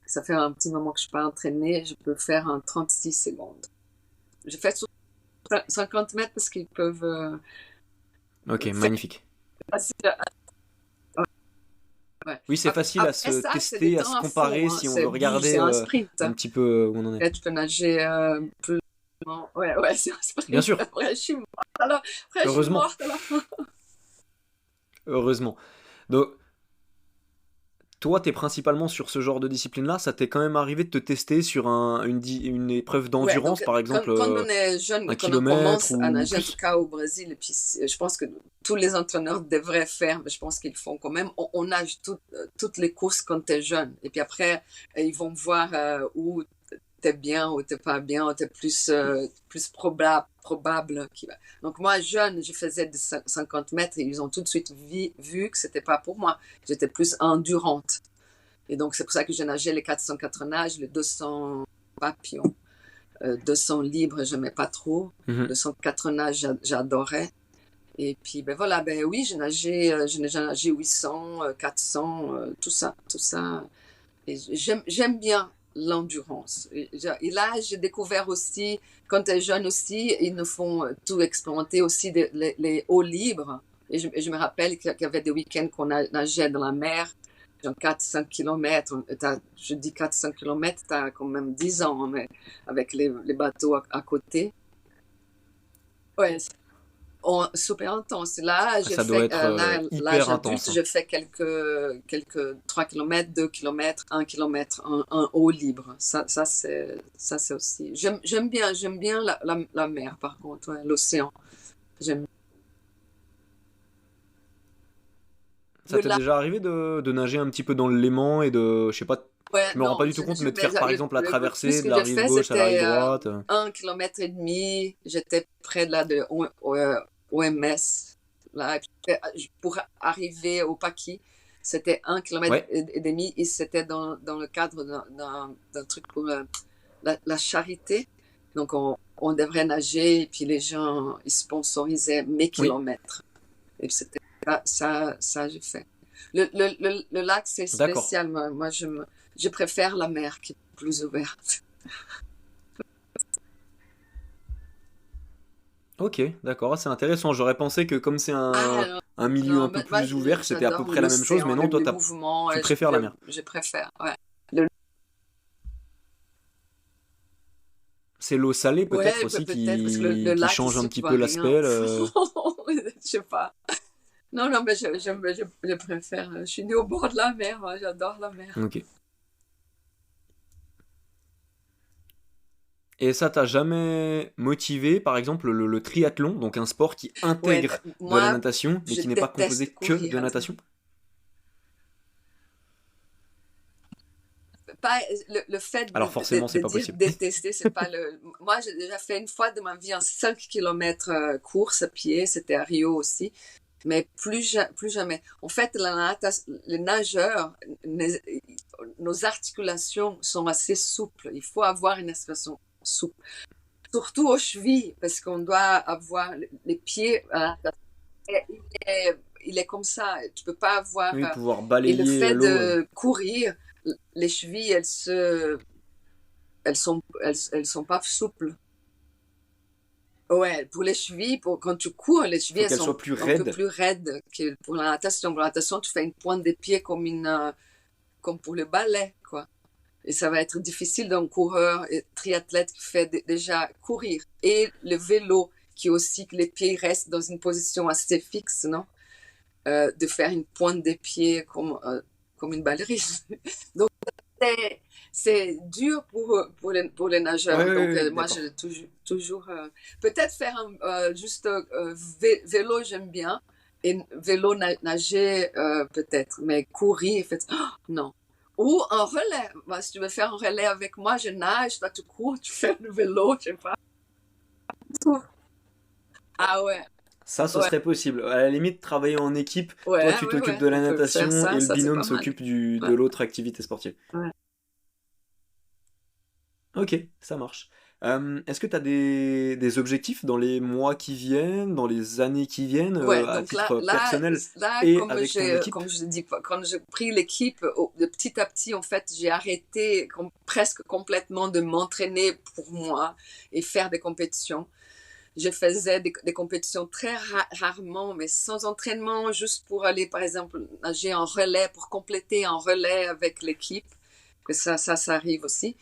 B: ça fait un petit moment que je suis pas entraînée, je peux faire en 36 secondes. Je fais sur 50 mètres parce qu'ils peuvent
A: Ok,
B: Fait
A: magnifique.
B: assez, ouais.
A: Oui, c'est facile à
B: Après
A: se
B: ça, c'est des
A: tester, à se
B: temps à fond,
A: comparer
B: hein.
A: si on veut
B: C'est
A: regarder
B: un sprint.
A: un petit peu où on en est.
B: Après, tu peux nager plus longtemps. Ouais, ouais, c'est un
A: Bien
B: sprint.
A: sûr,
B: Après, je suis morte. Alors, après, je suis
A: heureusement,
B: morte à la fin.
A: heureusement. Donc, toi, t'es principalement sur ce genre de discipline-là. Ça t'est quand même arrivé de te tester sur une épreuve
B: Ouais,
A: d'endurance,
B: donc
A: par exemple
B: quand on est jeune,
A: un
B: quand on
A: kilomètre
B: commence à
A: ou
B: nager, en tout
A: plus?
B: cas au Brésil, et puis je pense que tous les entraîneurs devraient faire, mais je pense qu'ils font quand même. On nage toutes les courses quand tu es jeune. Et puis après, ils vont voir où t'es bien ou t'es pas bien, ou t'es plus probable. Donc moi, jeune, je faisais des 50 mètres et ils ont tout de suite vu que c'était pas pour moi. J'étais plus endurante. Et donc c'est pour ça que j'ai nagé les 404 nages, les 200 papillons. 200 libres, je n'aimais pas trop.
A: Mhm.
B: 204 nages, j'adorais. Et puis, ben voilà, ben oui, j'ai déjà nagé 800, 400, tout ça, tout ça. Et j'aime bien l'endurance. Et là, j'ai découvert aussi, quand tu es jeune aussi, ils nous font tout expérimenter aussi les eaux libres. Et je me rappelle qu'il y avait des week-ends qu'on nageait dans la mer, genre 4-5 kilomètres. Je dis 4-5 kilomètres, tu as quand même 10 ans, hein, mais avec les bateaux à côté. Ouais, super intense. Là, j'ai
A: Ça doit
B: fait,
A: être
B: l'âge
A: hyper intense,
B: adulte,
A: hein.
B: j'ai fait quelques 3 kilomètres, 2 kilomètres, 1 kilomètre, un eau libre. Ça c'est aussi. J'aime bien la mer, par contre, ouais, l'océan. J'aime
A: Ça
B: le
A: t'est
B: lac.
A: déjà arrivé de nager un petit peu dans le Léman et de, je sais pas,
B: Ouais,
A: je me rends
B: non,
A: pas du tout compte, mais de
B: mais
A: faire par exemple la
B: le plus
A: traversée de
B: que
A: la
B: j'ai
A: rive
B: fait,
A: gauche à la rive
B: c'était
A: droite.
B: 1 kilomètre et demi. J'étais près de de OMS. Là, pour arriver au Paquis, c'était 1 kilomètre
A: Ouais,
B: et demi et c'était dans le cadre d'un truc pour la charité. Donc, on devrait nager et puis les gens, ils sponsorisaient mes
A: oui,
B: kilomètres. Et c'était ça j'ai fait. Le lac, c'est
A: d'accord.
B: spécial. Moi, je préfère la mer qui est plus ouverte.
A: Ok, d'accord, c'est intéressant. J'aurais pensé que comme c'est
B: Ah
A: un milieu
B: non,
A: un peu
B: moi,
A: plus ouvert, c'était à peu
B: j'adore
A: près la même chose,
B: l'océan,
A: mais non, toi,
B: les mouvements,
A: tu préfères la mer.
B: je préfère. Ouais. Le-
A: C'est l'eau salée peut-être
B: ouais,
A: aussi
B: peut-être, parce que le
A: qui
B: lac
A: change un
B: ici, tu
A: petit
B: vois
A: peu
B: rien au
A: l'aspect.
B: fond. Je sais pas. Non, non, mais je préfère. Je suis née au bord de la mer, moi, j'adore la mer.
A: Ok. Et ça t'a jamais motivé, par exemple, le triathlon, donc un sport qui
B: Ouais,
A: intègre de la
B: moi,
A: natation, mais
B: je
A: qui n'est pas
B: déteste
A: composé que de
B: courir.
A: natation?
B: Pas le fait
A: Alors forcément, c'est
B: de
A: pas
B: dire
A: possible.
B: détester, c'est pas le. Moi, j'ai déjà fait une fois de ma vie un 5 kilomètres course à pied, c'était à Rio aussi, mais plus jamais. En fait, les nageurs, nos articulations sont assez souples. Il faut avoir une articulation souple, surtout aux chevilles, parce qu'on doit avoir les pieds. Il est, il est comme ça. Tu peux pas avoir.
A: Oui, pouvoir
B: Et le
A: balayer
B: fait
A: l'eau.
B: de courir, les chevilles, elles sont pas souples. Ouais, pour les chevilles, quand tu cours, les
A: Il
B: chevilles,
A: faut
B: elles
A: qu'elle
B: sont
A: soit plus
B: un peu
A: raide.
B: plus raides que pour la natation. Pour la natation, tu fais une pointe des pieds comme pour le ballet, quoi. Et ça va être difficile d'un coureur et triathlète qui fait déjà courir. Et le vélo, qui aussi que les pieds restent dans une position assez fixe, non? De faire une pointe des pieds comme une ballerine. Donc, c'est dur pour les
A: Oui,
B: nageurs.
A: oui,
B: Donc,
A: oui,
B: moi,
A: d'accord.
B: je toujours peut-être faire juste vélo, j'aime bien. Et vélo, nager, peut-être. Mais courir, fait, oh, non. Ou un relais. Bah, si tu veux faire un relais avec moi, je nage, toi tu cours, tu fais le vélo, je sais pas. Ah ouais,
A: Ça, ce
B: ouais,
A: serait possible. À la limite, travailler en équipe, toi,
B: ouais,
A: tu
B: ouais,
A: t'occupes
B: ouais.
A: de la
B: On peut faire
A: natation et le
B: ça c'est
A: binôme
B: pas mal.
A: s'occupe
B: Ouais,
A: de l'autre activité sportive.
B: ouais.
A: Ok, ça marche. Est-ce que tu as des objectifs dans les mois qui viennent, dans les années qui viennent,
B: Ouais,
A: à
B: donc
A: titre personnel et
B: comme
A: avec ton équipe?
B: comme je dis, quand j'ai pris l'équipe, de petit à petit, en fait, j'ai arrêté presque complètement de m'entraîner pour moi et faire des compétitions. Je faisais des compétitions très rarement, mais sans entraînement, juste pour aller, par exemple, nager en relais, pour compléter en relais avec l'équipe, que ça arrive aussi.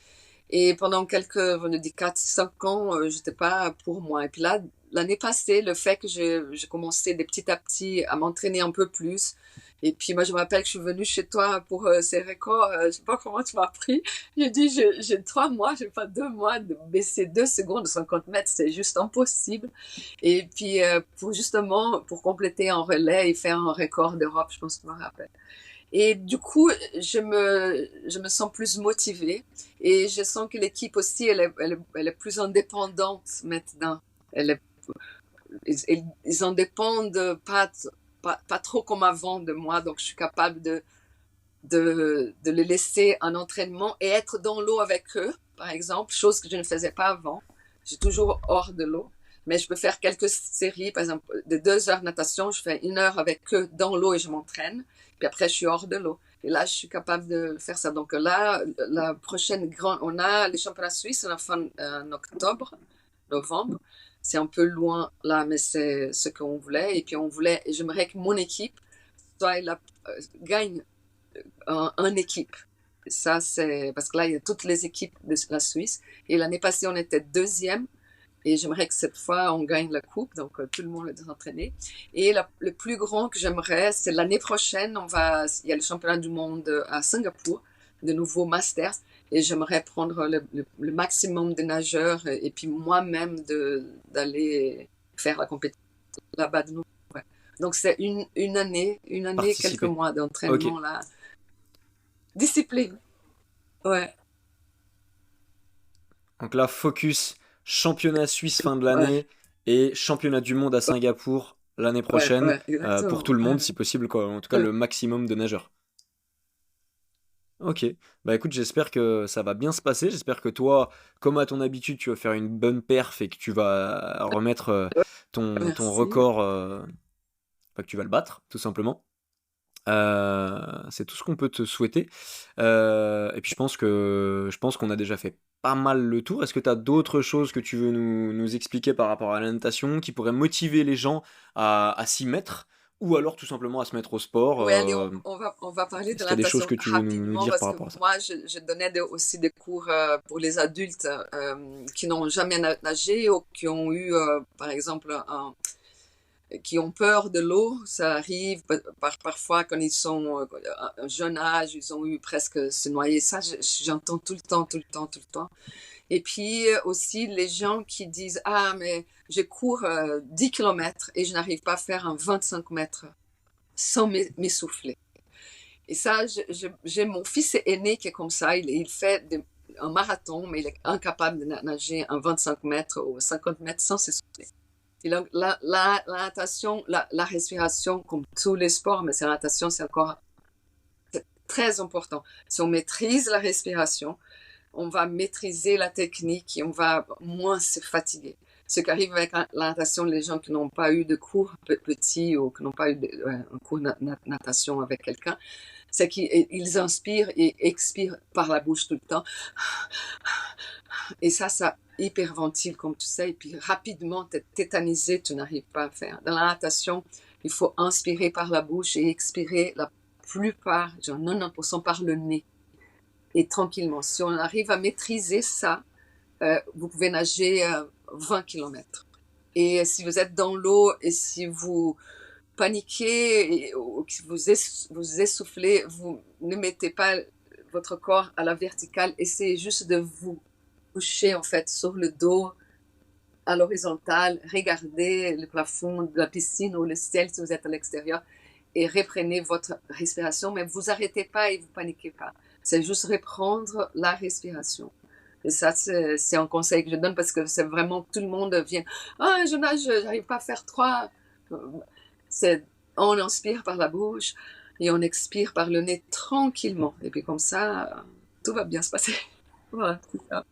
B: Et pendant on a dit 4-5 ans, j'étais pas pour moi. Et puis là, l'année passée, le fait que j'ai commencé de petit à petit à m'entraîner un peu plus. Et puis moi, je me rappelle que je suis venue chez toi pour ces records. Je sais pas comment tu m'as pris. J'ai dit, j'ai 3 mois, j'ai pas 2 mois de baisser 2 secondes de 50 mètres. C'est juste impossible. Et puis, pour compléter en relais et faire un record d'Europe, je pense que tu me rappelles. Et du coup, je me sens plus motivée et je sens que l'équipe aussi, elle est plus indépendante maintenant. Elle est, ils en dépendent pas trop comme avant de moi, donc je suis capable de les laisser en entraînement et être dans l'eau avec eux, par exemple, chose que je ne faisais pas avant. Je suis toujours hors de l'eau, mais je peux faire quelques séries, par exemple, de 2 heures de natation, je fais 1 heure avec eux dans l'eau et je m'entraîne, puis après je suis hors de l'eau. Et là, je suis capable de faire ça. Donc là, la prochaine grande, on a les championnats suisses en octobre, novembre. C'est un peu loin là, mais c'est ce qu'on voulait. Et puis j'aimerais que mon équipe gagne en équipe. Ça, c'est parce que là, il y a toutes les équipes de la Suisse. Et l'année passée, on était deuxième. Et j'aimerais que cette fois, on gagne la coupe. Donc, tout le monde est entraîné. Et le plus grand que j'aimerais, c'est l'année prochaine. Il y a le championnat du monde à Singapour, de nouveaux masters. Et j'aimerais prendre le maximum de nageurs et puis moi-même d'aller faire la compétition là-bas de nouveau. Ouais. Donc, c'est une année, quelques
A: Participer.
B: mois
A: Ok.
B: d'entraînement là. Discipline. Ouais,
A: Donc là, focus championnat suisse fin de
B: ouais,
A: l'année et championnat du monde à Singapour l'année
B: ouais,
A: prochaine
B: ouais,
A: pour tout
B: exactement.
A: le monde
B: Ouais,
A: si possible, quoi. En tout cas,
B: ouais.
A: le maximum de nageurs. Ok, bah écoute, j'espère que ça va bien se passer. J'espère que toi, comme à ton habitude, tu vas faire une bonne perf et que tu vas remettre ton
B: Merci.
A: record, enfin, que tu vas le battre, tout simplement. C'est tout ce qu'on peut te souhaiter. Et puis je pense qu'on a déjà fait pas mal le tour. Est-ce que tu as d'autres choses que tu veux nous expliquer par rapport à la natation qui pourraient motiver les gens à s'y mettre ou alors tout simplement à se mettre au sport
B: Oui, allez, on va parler de
A: est-ce
B: la
A: qu'il y a des choses
B: natation
A: que tu veux nous
B: rapidement
A: dire
B: parce
A: par
B: que
A: rapport à ça?
B: moi, je donnais aussi des cours pour les adultes qui n'ont jamais nagé ou qui ont eu, par exemple, qui ont peur de l'eau. Ça arrive parfois quand ils sont à un jeune âge, ils ont eu presque se noyer. Ça, j'entends tout le temps, tout le temps, tout le temps. Et puis aussi les gens qui disent ah mais je cours 10 km et je n'arrive pas à faire un 25 mètres sans m'essouffler. Et ça, j'ai mon fils aîné qui est comme ça, il fait un marathon, mais il est incapable de nager un 25 mètres ou 50 mètres sans s'essouffler. Et donc la natation, la respiration, comme tous les sports, mais la natation, c'est encore très important. Si on maîtrise la respiration, on va maîtriser la technique et on va moins se fatiguer. Ce qui arrive avec la natation, les gens qui n'ont pas eu de cours petits ou qui n'ont pas eu un cours de natation avec quelqu'un, c'est qu'ils inspirent et expirent par la bouche tout le temps. Et ça hyperventile, comme tu sais, et puis rapidement, t'es tétanisé, tu n'arrives pas à faire. Dans la natation, il faut inspirer par la bouche et expirer la plupart, genre 90% par le nez et tranquillement. Si on arrive à maîtriser ça, vous pouvez nager 20 km. Et si vous êtes dans l'eau et si vous paniquez ou que vous essoufflez, vous ne mettez pas votre corps à la verticale. Essayez juste de vous coucher en fait sur le dos à l'horizontale. Regardez le plafond de la piscine ou le ciel si vous êtes à l'extérieur et reprenez votre respiration. Mais vous arrêtez pas et vous paniquez pas. C'est juste reprendre la respiration. Et ça, c'est un conseil que je donne parce que c'est vraiment tout le monde vient. Ah, je nage, j'arrive pas à faire 3. C'est, on inspire par la bouche et on expire par le nez tranquillement. Et puis comme ça, tout va bien se passer. Voilà, c'est ça.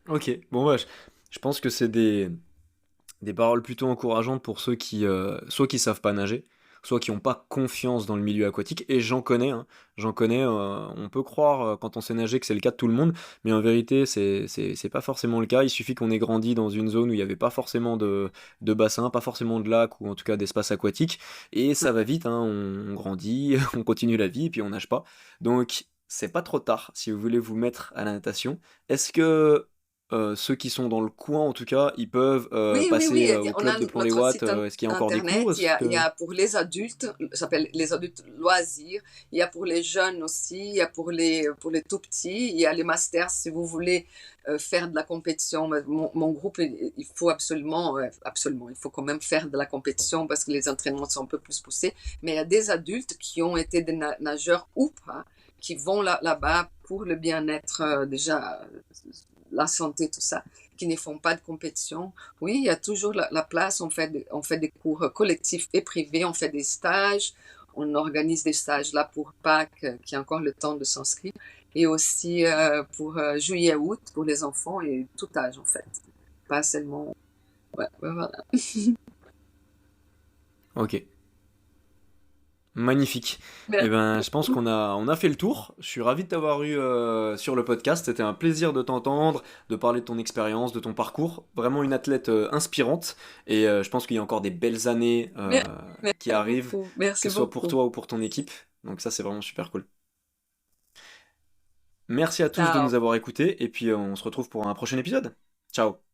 A: Ok, bon ouais, je pense que c'est des paroles plutôt encourageantes pour ceux qui soit qui savent pas nager, soit qui n'ont pas confiance dans le milieu aquatique, et j'en connais, hein, on peut croire quand on sait nager que c'est le cas de tout le monde, mais en vérité c'est pas forcément le cas, il suffit qu'on ait grandi dans une zone où il n'y avait pas forcément de bassin, pas forcément de lac, ou en tout cas d'espace aquatique, et ça va vite, hein, on grandit, on continue la vie, et puis on nage pas. Donc c'est pas trop tard si vous voulez vous mettre à la natation. Est-ce que ceux qui sont dans le coin, en tout cas, ils peuvent
B: Oui, oui,
A: passer
B: oui.
A: au
B: On a
A: club de
B: notre
A: Plan-les-Ouates?
B: site
A: Est-ce qu'il y a encore des
B: internet.
A: cours?
B: Il y a pour les adultes, ça s'appelle les adultes loisirs. Il y a pour les jeunes aussi. Il y a pour les tout petits. Il y a les masters si vous voulez faire de la compétition. Mon groupe, il faut absolument, absolument, il faut quand même faire de la compétition parce que les entraînements sont un peu plus poussés. Mais il y a des adultes qui ont été des nageurs ou pas, qui vont là-bas pour le bien-être déjà, la santé, tout ça, qui ne font pas de compétition. Oui, il y a toujours la place. On fait des cours collectifs et privés. On fait des stages. On organise des stages là pour Pâques, qui a encore le temps de s'inscrire. Et aussi pour juillet-août, pour les enfants et tout âge, en fait. Pas seulement... Ouais, ouais, voilà.
A: Ok, magnifique. Eh
B: Merci
A: ben, je pense
B: beaucoup.
A: qu'on a fait le tour. Je suis ravi de t'avoir eu sur le podcast. C'était un plaisir de t'entendre, de parler de ton expérience, de ton parcours. Vraiment une athlète inspirante. Et je pense qu'il y a encore des belles années qui
B: Merci
A: arrivent,
B: beaucoup.
A: que
B: Merci
A: ce soit pour
B: beaucoup.
A: toi ou pour ton équipe. Donc ça, c'est vraiment super cool. Merci à tous de nous
B: Ciao.
A: avoir écoutés et puis on se retrouve pour un prochain épisode. Ciao!